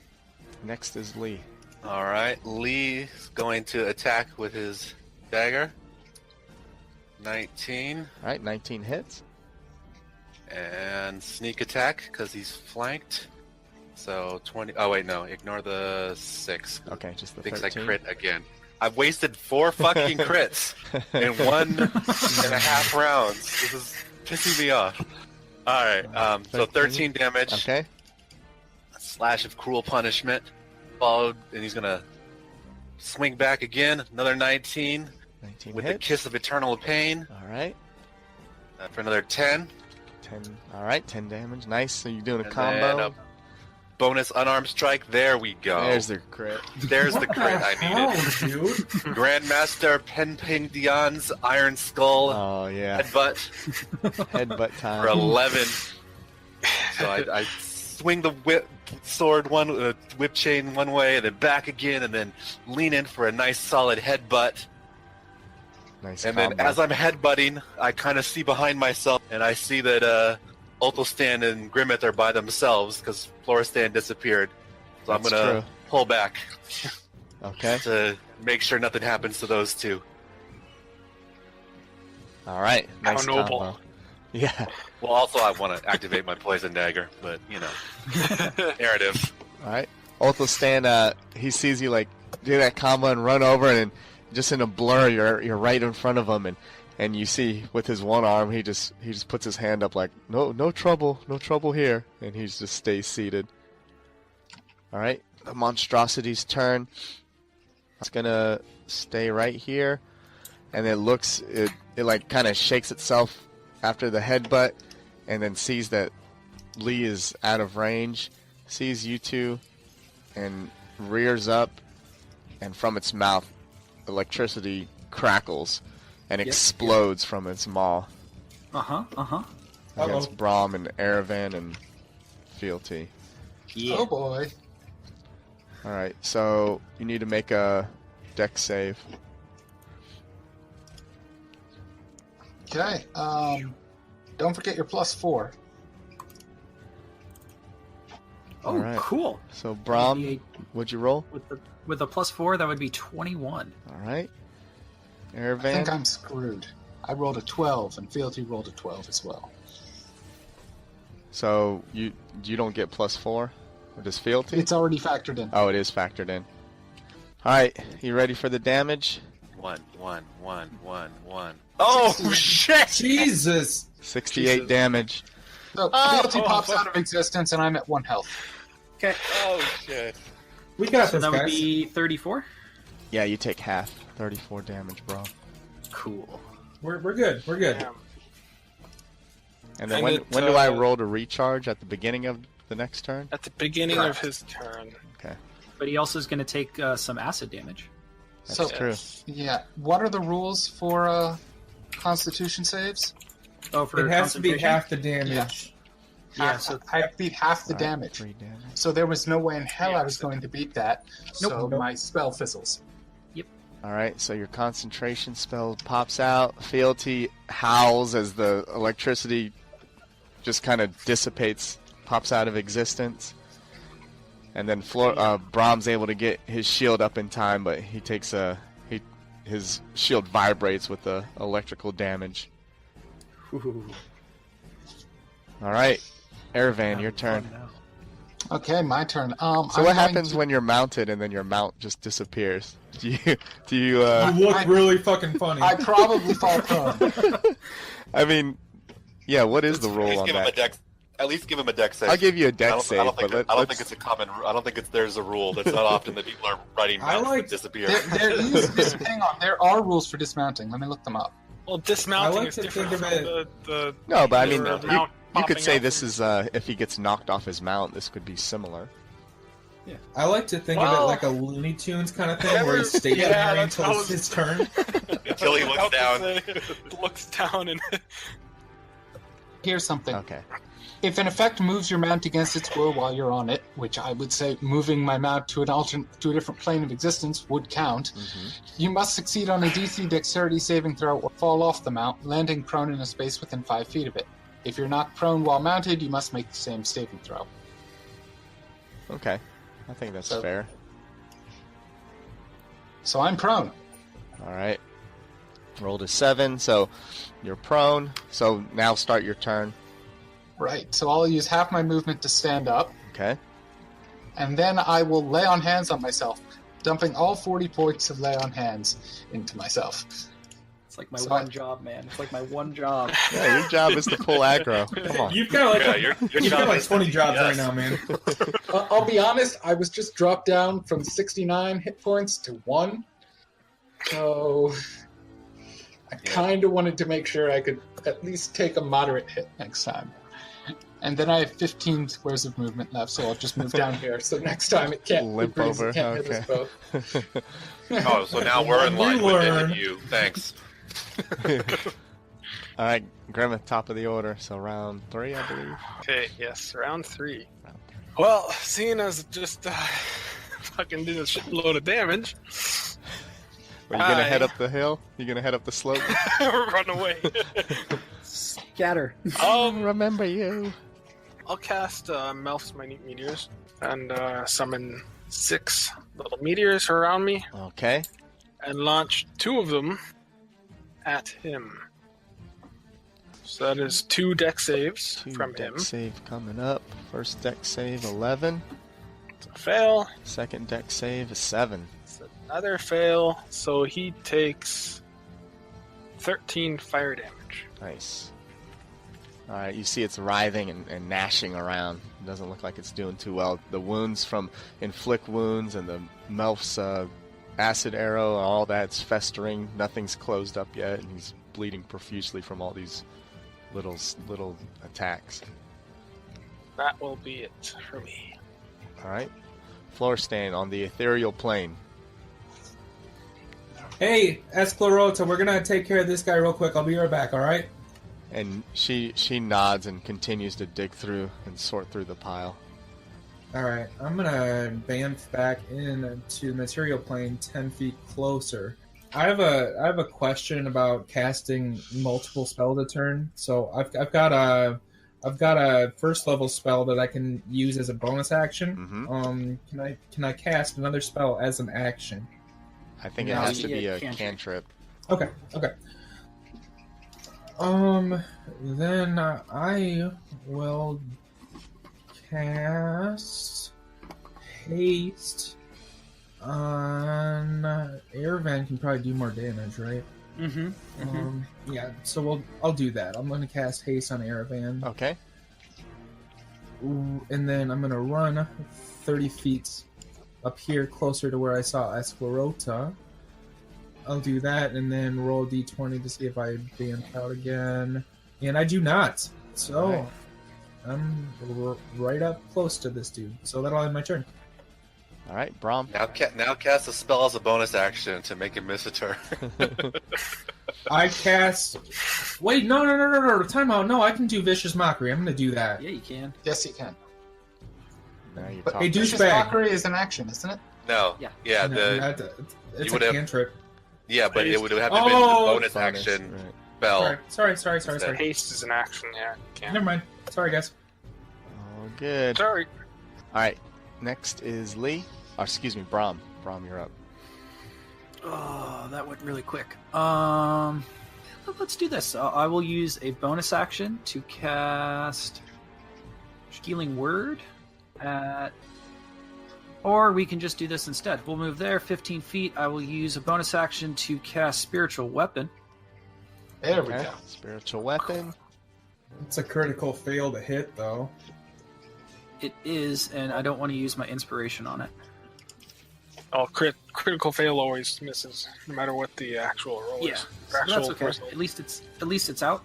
next is Lee. All right, Lee's going to attack with his dagger. 19. All right, 19 hits. And sneak attack because he's flanked. So 20. Oh wait, no, ignore the 6. Okay, just the Thinks 13. I crit again. I've wasted 4 fucking crits in 1.5 rounds. This is pissing me off. All right, so 13 damage. Okay. A slash of cruel punishment, followed, and he's gonna swing back again. Another 19 with the hits. kiss of eternal pain All right. for another 10. 10. All right, 10 damage. Nice. So you're doing a And combo. then a bonus unarmed strike. There we go. There's the crit. There's the What crit the I hell, needed. dude? Grandmaster Penping Dion's Iron Skull Oh yeah. headbutt Headbutt for time. 11. So I swing the sword whip chain one way, and then back again, and then lean in for a nice solid headbutt. Nice And combo. then as I'm headbutting, I kind of see behind myself, and I see that Othelstan and Grimmett are by themselves because Florestan disappeared. So That's I'm going true. to pull back Okay. to make sure nothing happens to those two. All right. How Nice noble. combo. Yeah. Well, also I want to activate my poison dagger, but you know, narrative. All right. Othelstan, he sees you like do that combo and run over, and just in a blur, you're right in front of him, and you see with his one arm, he just puts his hand up like no trouble here, and he just stays seated. All right. The monstrosity's turn. It's gonna stay right here, and it like kind of shakes itself after the headbutt, and then sees that Lee is out of range, sees you two, and rears up, and from its mouth, electricity crackles and explodes from its maw against Brahm and Erevan and Fealty. Yeah. Oh boy. All right, so you need to make a dex save. Okay. Don't forget your +4. Oh, All right. cool. So Brahm, Maybe what'd you roll? With a +4, that would be 21. All right. I think Erevan. I'm screwed. I rolled a 12, and Fealty rolled a 12 as well. So you don't get +4? Or does Fealty? It's already factored in. Oh, it is factored in. All right, you ready for the damage? 1, 1, 1, 1, 1. Oh shit! Jesus. 68 Jesus. damage. So Fealty pops out of existence, and I'm at 1 health. Okay. Oh shit! We got So this, that would guys. be 34? Yeah, you take half. 34 damage, bro. Cool. We're good. We're good. Damn. And then And when do I roll to recharge? At the beginning of the next turn? At the beginning of his turn. Okay. But he also is going to take some acid damage. That's So- true. Yeah. What are the rules for Constitution saves? Oh, for It has to be concentration? half the damage. Yeah, so I beat half the Alright, damage. 3 damage. So there was no way in hell I was going to beat that. So Nope. my spell fizzles. Alright, so your concentration spell pops out. Fealty howls as the electricity just kind of dissipates, pops out of existence. And then Brahm's able to get his shield up in time, but he takes his shield vibrates with the electrical damage. Ooh, Alright, Erevan, your turn. fun now. Okay, my turn. So I'm what going happens to- when you're mounted and then your mount just disappears? Do you You look really fucking funny. I probably fall prone. I mean, yeah, what is the At rule least on give him a that? deck. At least give him a deck save. I'll give you a I deck don't, save, I don't think, but I don't think let's... it's a common. I don't think there's a rule. That's not often that people are writing I mounts like- that disappear. There is hang on. There are rules for dismounting. Let me look them up. Well, dismounting I like is to different think of from it- the No, but I mean, the you mount could popping say out this from- is if he gets knocked off his mount, this could be similar. I like to think of Well- it like a Looney Tunes kind of thing, where he's Yeah, stationary that's until how it's his turn. Until he I was looks about down. to say, looks down and Here's something. Okay. If an effect moves your mount against its will while you're on it, which I would say moving my mount to a different plane of existence would count, you must succeed on a DC Dexterity saving throw or fall off the mount, landing prone in a space within 5 feet of it. If you're knocked prone while mounted, you must make the same saving throw. Okay. I think that's So- fair. So I'm prone. Alright. Rolled a 7, so you're prone. So now start your turn. Right. So I'll use half my movement to stand up, Okay. and then I will lay on hands on myself, dumping all 40 points of lay on hands into myself. It's like my So one I- job, man. It's like my one job. Yeah, your job is to pull aggro. Come on. You've got like Yeah, your you've job got like is 20 to- jobs right yes. now, man. I'll be honest, I was just dropped down from 69 hit points to 1. So I kind of wanted to make sure I could at least take a moderate hit next time. And then I have 15 squares of movement left, so I'll just move down here. So next time it can't Limp Breeze over, can't hit us okay. both. Oh, so now we're in We line with it learn. and you. Thanks. Alright, Grima, top of the order. So round 3, I believe. okay, yes, round 3. Round 3. Well, seeing as it just fucking did a shitload of damage, Are you gonna Hi. head up the hill? You gonna head up the slope? run away. Scatter. Remember you. I'll cast Melf's Minute Meteors and summon 6 little meteors around me Okay. and launch 2 of them at him. So that is 2 deck saves 2 from deck him. save coming up. First deck save 11. It's a fail. Second deck save is 7. It's another fail. So he takes 13 fire damage. Nice. Alright, you see it's writhing and gnashing around. It doesn't look like it's doing too well. The wounds from inflict wounds and the Melf's acid arrow, all that's festering. Nothing's closed up yet, and he's bleeding profusely from all these little attacks. That will be it for me. Alright. Florstain on the ethereal plane. Hey, Esclerota, we're gonna take care of this guy real quick. I'll be right back, alright? And she nods and continues to dig through and sort through the pile. Alright, I'm gonna bamf back into the material plane 10 feet closer. I have a question about casting multiple spells a turn. So I've got a first level spell that I can use as a bonus action. Mhm. Can I cast another spell as an action? I think it No, has to yeah, be a cantrip. cantrip. Okay. Then I will cast haste on Erevan. Can probably do more damage, right? Mm-hmm. Yeah. So I'll do that. I'm gonna cast haste on Erevan, Okay. and then I'm gonna run 30 feet up here, closer to where I saw Esclerota. I'll do that, and then roll d20 to see if I bamf out again. And I do not. So, Alright. I'm right up close to this dude. So that'll end my turn. All right, Brom. Now cast a spell as a bonus action to make him miss a turn. I cast. Wait, no. Time out. No, I can do Vicious Mockery. I'm going to do that. Yeah, you can. Yes, you can. Now you're But talking. Hey, Vicious douchebag. Mockery is an action, isn't it? No. Yeah. Yeah. No, The it's you a would have- cantrip. yeah, but it would have to be the Oh! bonus Bonus, action right. spell. Sorry. Haste is an action. Yeah. Can't. Never mind. Sorry, guys. Oh, good. Sorry. All right, next is Lee. Or, excuse me, Brom. Brom, you're up. Oh, that went really quick. Let's do this. I will use a bonus action to cast Healing Word at. Or we can just do this instead. We'll move there 15 feet. I will use a bonus action to cast Spiritual Weapon. There we Okay, go. Spiritual weapon. It's a critical fail to hit, though. It is, and I don't want to use my inspiration on it. Oh, critical fail always misses, no matter what the actual roll Yeah, is. so Or that's actual okay. result. At least it's out.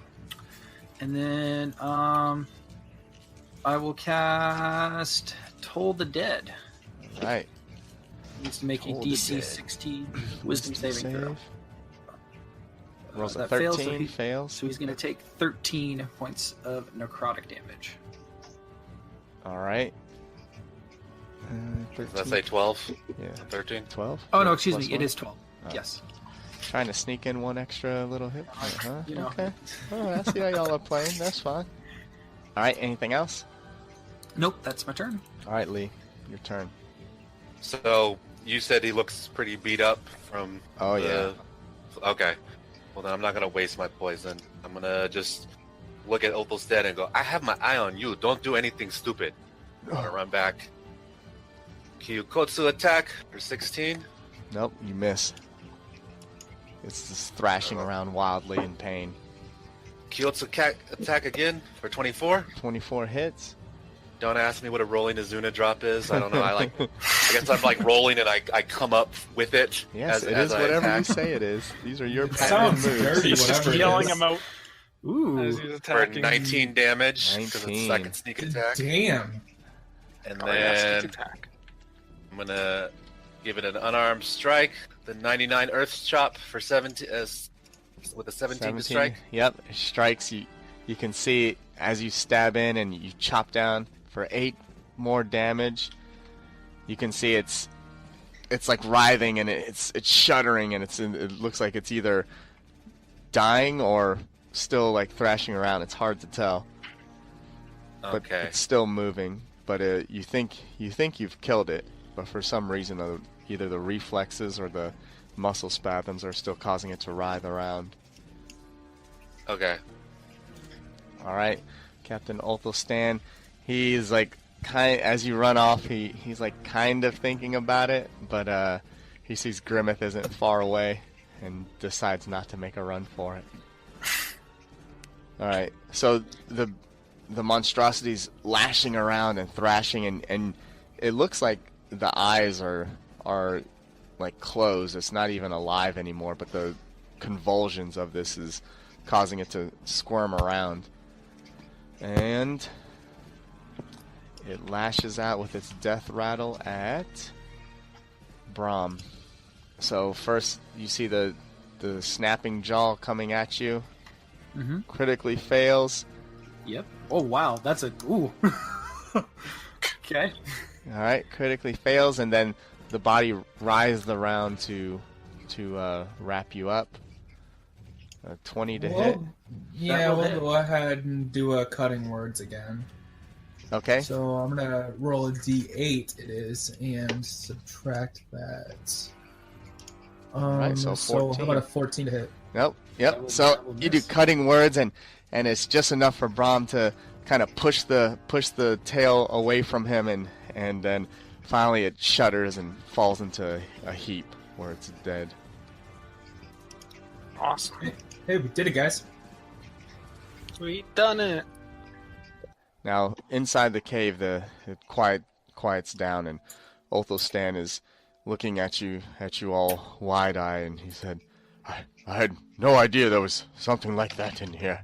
And then I will cast Toll the Dead. All right. Needs to make a Toll the DC Dead. 16 Wisdom saving throw. Rolls a That 13, fails, fails. so he's going to take 13 points of necrotic damage. All right. Did I say 12? Yeah. 13? 12? Oh no, excuse Plus me, it one? is 12. Oh. Yes. Trying to sneak in one extra little hit point, huh? You know. Okay. Oh, I see how y'all are playing. That's fine. All right, anything else? Nope, that's my turn. All right, Lee, your turn. So you said he looks pretty beat up from. Oh, yeah. Okay. Well, then I'm not gonna waste my poison. I'm gonna just look at Othelstan and go, I have my eye on you. Don't do anything stupid. I'm gonna run back. Kyukotsu attack for 16. Nope, you miss. It's just thrashing around wildly in pain. Kyotsu attack again for 24. 24 hits. Don't ask me what a rolling Azuna drop is. I don't know. I guess I'm like rolling and I come up with it. Yes, it as is I whatever you attack. say it is. These are your It patented sounds moves. dirty, He's just whatever it yelling is. him out Ooh. as he's For attacking. 19 damage because it's 19. second sneak attack. Damn. And Oh, yeah, then sneak attack. I'm gonna give it an unarmed strike. The 99 Earth Chop for 17 with a 17 to strike. Yep, it strikes you. You can see as you stab in and you chop down for 8 more damage. You can see it's like writhing and it's shuddering and it looks like it's either dying or still like thrashing around. It's hard to tell, but Okay. it's still moving. But you think you've killed it, but for some reason either the reflexes or the muscle spasms are still causing it to writhe around. Okay. All right, Captain Othelstan. He's like as you run off. He's like kind of thinking about it, but he sees Grimmeth isn't far away and decides not to make a run for it. All right, so the monstrosity's lashing around and thrashing, and it looks like the eyes are like closed. It's not even alive anymore, but the convulsions of this is causing it to squirm around. And it lashes out with its death rattle at Brom. So first you see the snapping jaw coming at you. Mm-hmm. Critically fails. Yep. Oh wow, that's a ooh. Okay. Alright, critically fails, and then the body writhes around to wrap you up. 20 to hit. Yeah, will we'll hit. go ahead and do a cutting words again. Okay. So I'm gonna roll a d8. It is, and subtract that. Alright, so how 14. about a 14 to hit? Nope. That Yep. will- So that will you do miss. cutting words, and it's just enough for Brom to kind of push the tail away from him, and then finally it shudders and falls into a heap where it's dead. Awesome. Hey, we did it, guys. We done it. Now inside the cave, it quiets down, and Othelstan is looking at you all wide-eyed, and he said, I had no idea there was something like that in here.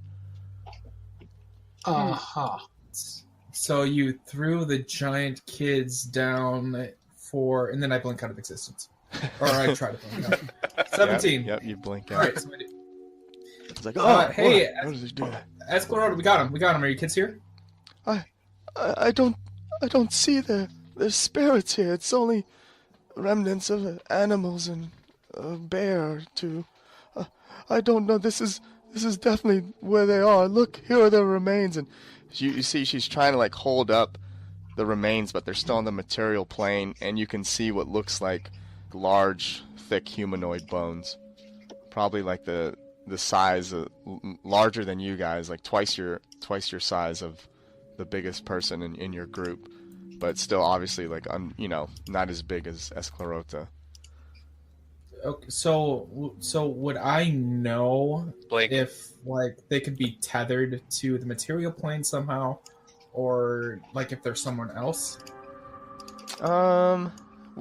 Uh-huh. So you threw the giant kids down for, and then I blink out of existence. Or I try to blink out. 17. Yep, you blink All out. right, so I do. It's like, oh, Hey, what does he do? Esclarota, we got him. We got him. Are your kids here? I don't see there's spirits here. It's only remnants of animals and a bear or two. I don't know. This is definitely where they are. Look, here are their remains. And you see she's trying to like hold up the remains, but they're still on the material plane, and you can see what looks like large, thick humanoid bones. Probably like the size of, larger than you guys, like twice your size of the biggest person in your group, but still obviously like not as big as Esclarota. Okay, so would I know Blink. if like they could be tethered to the material plane somehow, or like if there's someone else?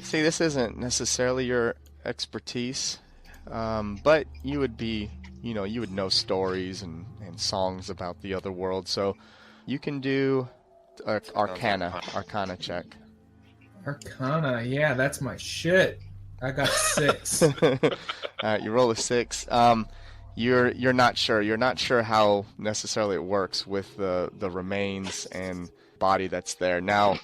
See, this isn't necessarily your expertise, but you would be, you would know stories and songs about the other world, so you can do Arcana check. Arcana, yeah, that's my shit. I got 6. Alright, you roll a 6. You're not sure. You're not sure how necessarily it works with the remains and body that's there. Now,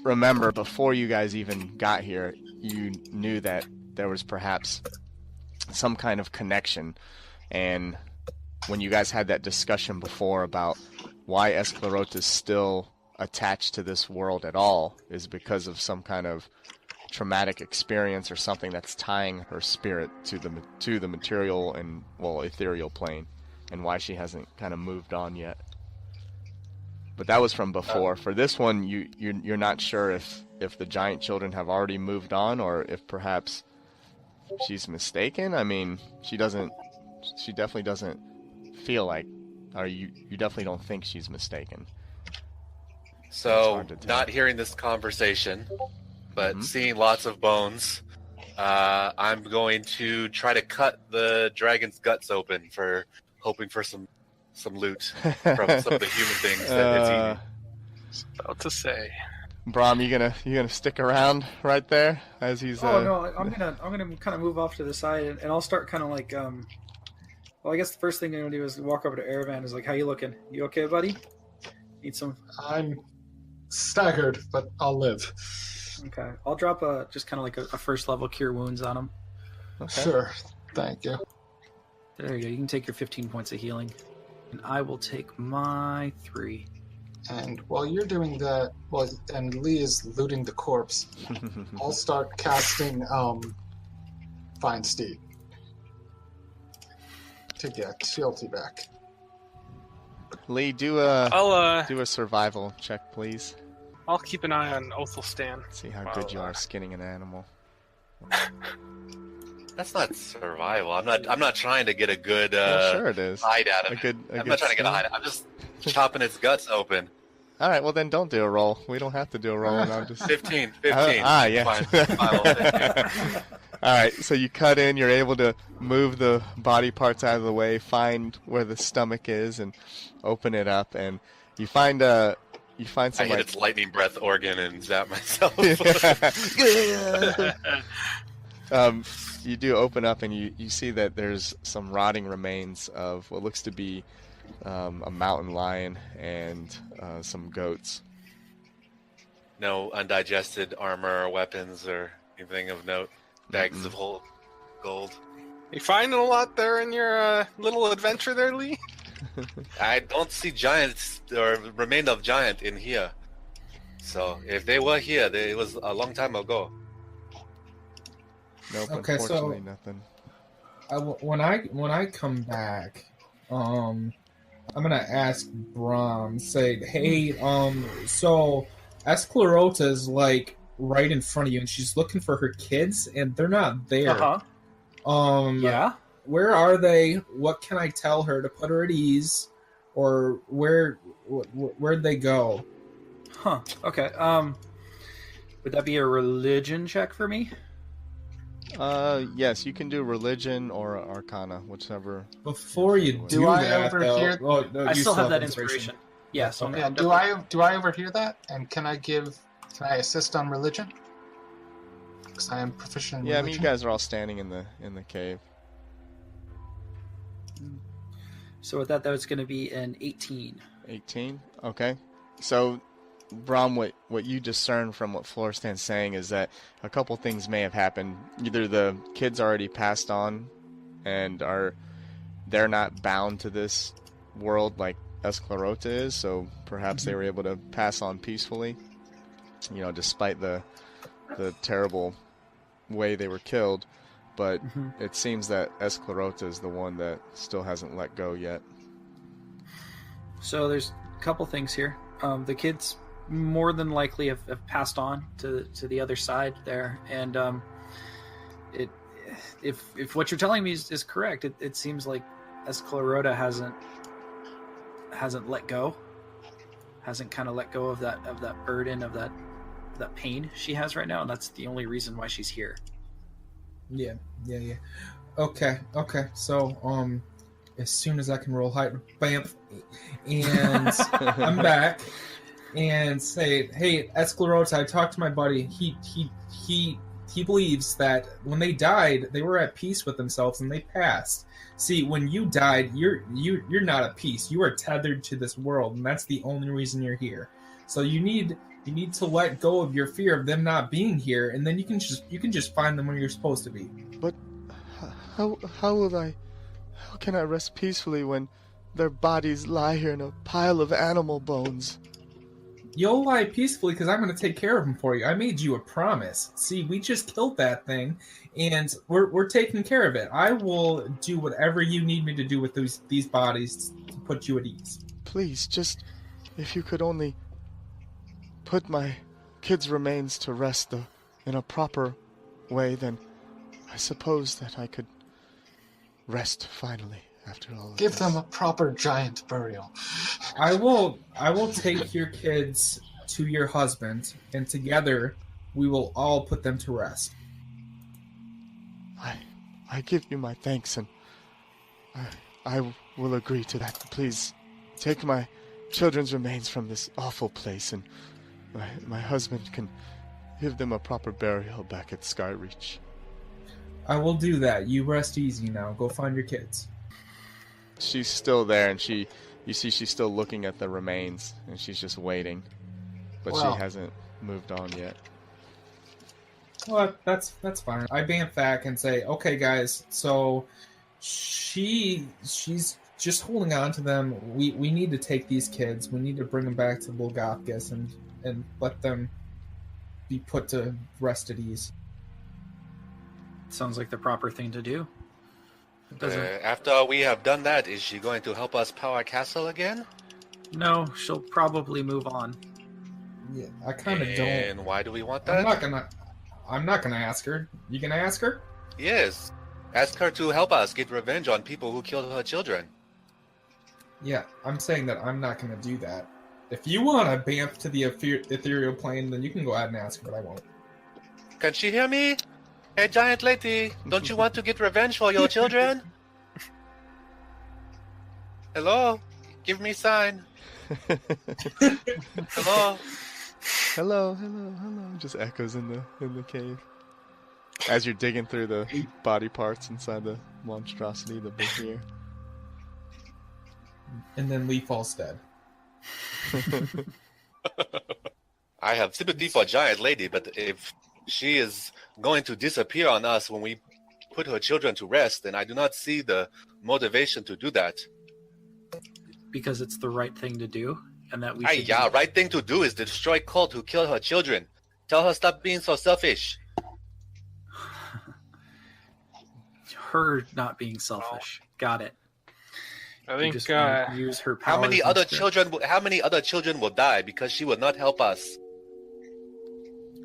remember, before you guys even got here, you knew that there was perhaps some kind of connection. And when you guys had that discussion before about why Esclarota is still attached to this world at all is because of some kind of traumatic experience or something that's tying her spirit to the material and, well, ethereal plane, and why she hasn't kind of moved on yet. But that was from before. For this one, you're not sure if the giant children have already moved on, or if perhaps she's mistaken. I mean, she definitely doesn't feel like, or you definitely don't think she's mistaken. So, not hearing this conversation, but seeing lots of bones, I'm going to try to cut the dragon's guts open hoping for some loot from some of the human things that it's eating. About to say. Brahm, you gonna stick around right there as he's? Oh no, I'm gonna kind of move off to the side, and I'll start kind of like Well, I guess the first thing I'm gonna do is walk over to Erevan. Is like, how you looking? You okay, buddy? Need some? I'm staggered, but I'll live. Okay, I'll drop just kind of like a first level cure wounds on him. Okay. Sure, thank you. There you go. You can take your 15 points of healing, and I will take my 3. And while you're doing that, and Lee is looting the corpse, I'll start casting Find Steed to get Fealty back. Lee, do a I'll survival check, please. I'll keep an eye on Othelstan. See how good you are skinning an animal. That's not survival. I'm not trying to get a good sure it is. hide out of it. I'm not trying to get a hide. I'm just chopping its guts open. All right, well then don't do a roll. We don't have to do a roll. And I'm just 15. yeah. Fine. All right, so you cut in. You're able to move the body parts out of the way, find where the stomach is, and open it up. And you find some. I hit its lightning breath organ and zap myself. You do open up, and you see that there's some rotting remains of what looks to be a mountain lion and some goats. No undigested armor or weapons or anything of note. Bags of whole gold. You finding a lot there in your little adventure there, Lee? I don't see giants or remain of giant in here. So if they were here, it was a long time ago. Nope, Okay, unfortunately, so nothing. when I come back, I'm gonna ask Brahm, say, hey, so Esclarota is like right in front of you, and she's looking for her kids, and they're not there. Yeah. Where are they? What can I tell her to put her at ease, or where'd they go? Huh. Okay. Would that be a religion check for me? Yes, you can do religion or arcana, whichever. Before you do I that, though, overhear- well, no, I you still have that inspiration. Yeah. So Yeah. Do I overhear that? And can I assist on religion? Because I am proficient in Yeah, I religion. mean, you guys are all standing in the cave. So with that was going to be an 18. 18. Okay. So, Brom, what you discern from what Florestan's saying is that a couple things may have happened. Either the kids already passed on, and they're not bound to this world like Esclerota is, so perhaps they were able to pass on peacefully, despite the terrible way they were killed. But it seems that Esclerota is the one that still hasn't let go yet. So there's a couple things here. The kids more than likely have passed on to the other side there, and if what you're telling me is correct, it seems like Esclerota hasn't let go, hasn't kind of let go of that burden, of that pain she has right now, and that's the only reason why she's here. Yeah. Okay. So, as soon as I can roll height, bam, and I'm back, and say, hey, Esclerota, I talked to my buddy. He believes that when they died, they were at peace with themselves and they passed. See, when you died, you're not at peace. You are tethered to this world, and that's the only reason you're here. So you need to let go of your fear of them not being here, and then you can just find them where you're supposed to be. But how can I rest peacefully when their bodies lie here in a pile of animal bones? You'll lie peacefully because I'm going to take care of them for you. I made you a promise. See, we just killed that thing, and we're taking care of it. I will do whatever you need me to do with these bodies to put you at ease. Please, just if you could only put my kids' remains to rest in a proper way, then I suppose that I could rest finally after all of Give this. them a proper giant burial. I will take your kids to your husband, and together we will all put them to rest. I give you my thanks, and I will agree to that. Please take my children's remains from this awful place, and my husband can give them a proper burial back at Skyreach. I will do that. You rest easy now. Go find your kids. She's still there, and you see she's still looking at the remains, and she's just waiting. But she hasn't moved on yet. Well, that's fine. I bamf back and say, okay, guys, so she's just holding on to them. We need to take these kids. We need to bring them back to Bulgafgus and let them be put to rest at ease. Sounds like the proper thing to do. It doesn't. After we have done that, is she going to help us power castle again? No, she'll probably move on. Yeah, I kind of don't. And why do we want that? I'm not gonna ask her. You gonna ask her? Yes. Ask her to help us get revenge on people who killed her children. Yeah, I'm saying that I'm not gonna do that. If you want to bamf to the ethereal plane, then you can go ahead and ask her, but I won't. Can she hear me? Hey, giant lady, don't you want to get revenge for your children? Hello? Give me sign. Hello? Hello. Just echoes in the cave. As you're digging through the body parts inside the monstrosity, the Behir. And then Lee falls dead. I have sympathy for giant lady, but if she is going to disappear on us when we put her children to rest, then I do not see the motivation to do that. Because it's the right thing to do, and that we should right thing to do is to destroy Colt who killed her children. Tell her stop being so selfish. Her not being selfish. Got it. I think Just wanna use her powers How many other instead. children will die because she would not help us?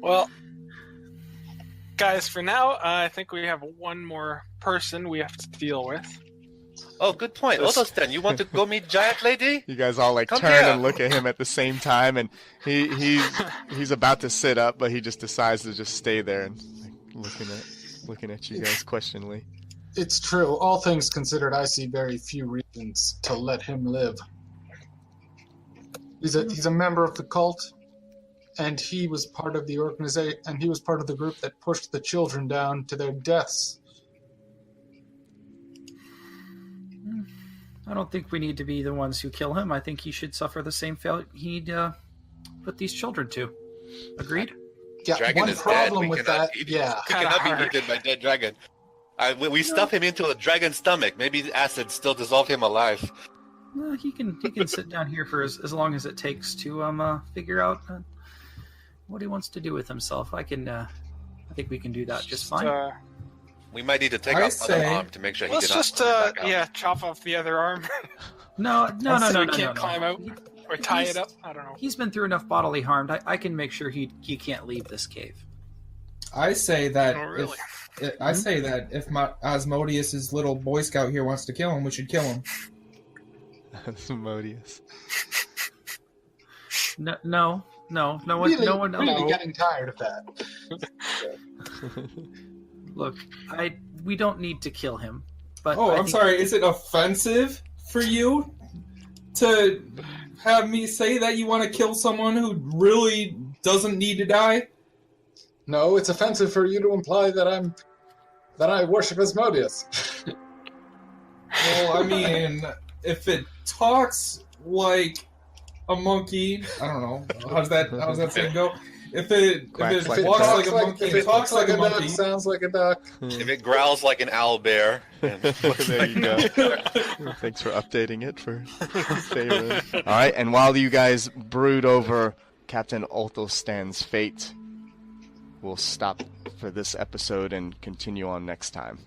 Well, guys, for now, I think we have one more person we have to deal with. Oh, good point. Othelstan, you want to go meet giant lady? You guys all Come turn here. and look at him at the same time, and he's about to sit up, but he just decides to just stay there and looking at you guys questioningly. It's true. All things considered, I see very few reasons to let him live. He's a member of the cult, and he was part of the organization, and he was part of the group that pushed the children down to their deaths. I don't think we need to be the ones who kill him. I think he should suffer the same fate he'd put these children to. Agreed? Yeah, Dragon one is problem dead. with that, He yeah. cannot be eaten by dead dragon. We stuff him into a dragon's stomach. Maybe the acid still dissolve him alive. He can sit down here for as long as it takes to figure out what he wants to do with himself. I think we can do that just fine. We might need to take I off say- other arm to make sure he Let's did not just come back out. chop off the other arm No, so he can't climb out or tie it up. I don't know. He's been through enough bodily harm. I can make sure he can't leave this cave. I say that. Oh, really? I say that if Asmodeus' little Boy Scout here wants to kill him, we should kill him. Asmodeus. No one. Really, No one. really getting tired of that. Look, we don't need to kill him. But Oh, I I'm think- sorry. Is it offensive for you to have me say that you want to kill someone who really doesn't need to die? No, it's offensive for you to imply that I worship Asmodeus. Well, I mean, if it talks like a monkey, I don't know. How's that saying go? If it Quacks like walks a like a monkey, if and it talks like a duck, monkey. sounds like a duck. If it growls like an owl bear. And There you go. Thanks for updating it for Faerun. All right, and while you guys brood over Captain Othelstan's fate, we'll stop for this episode and continue on next time.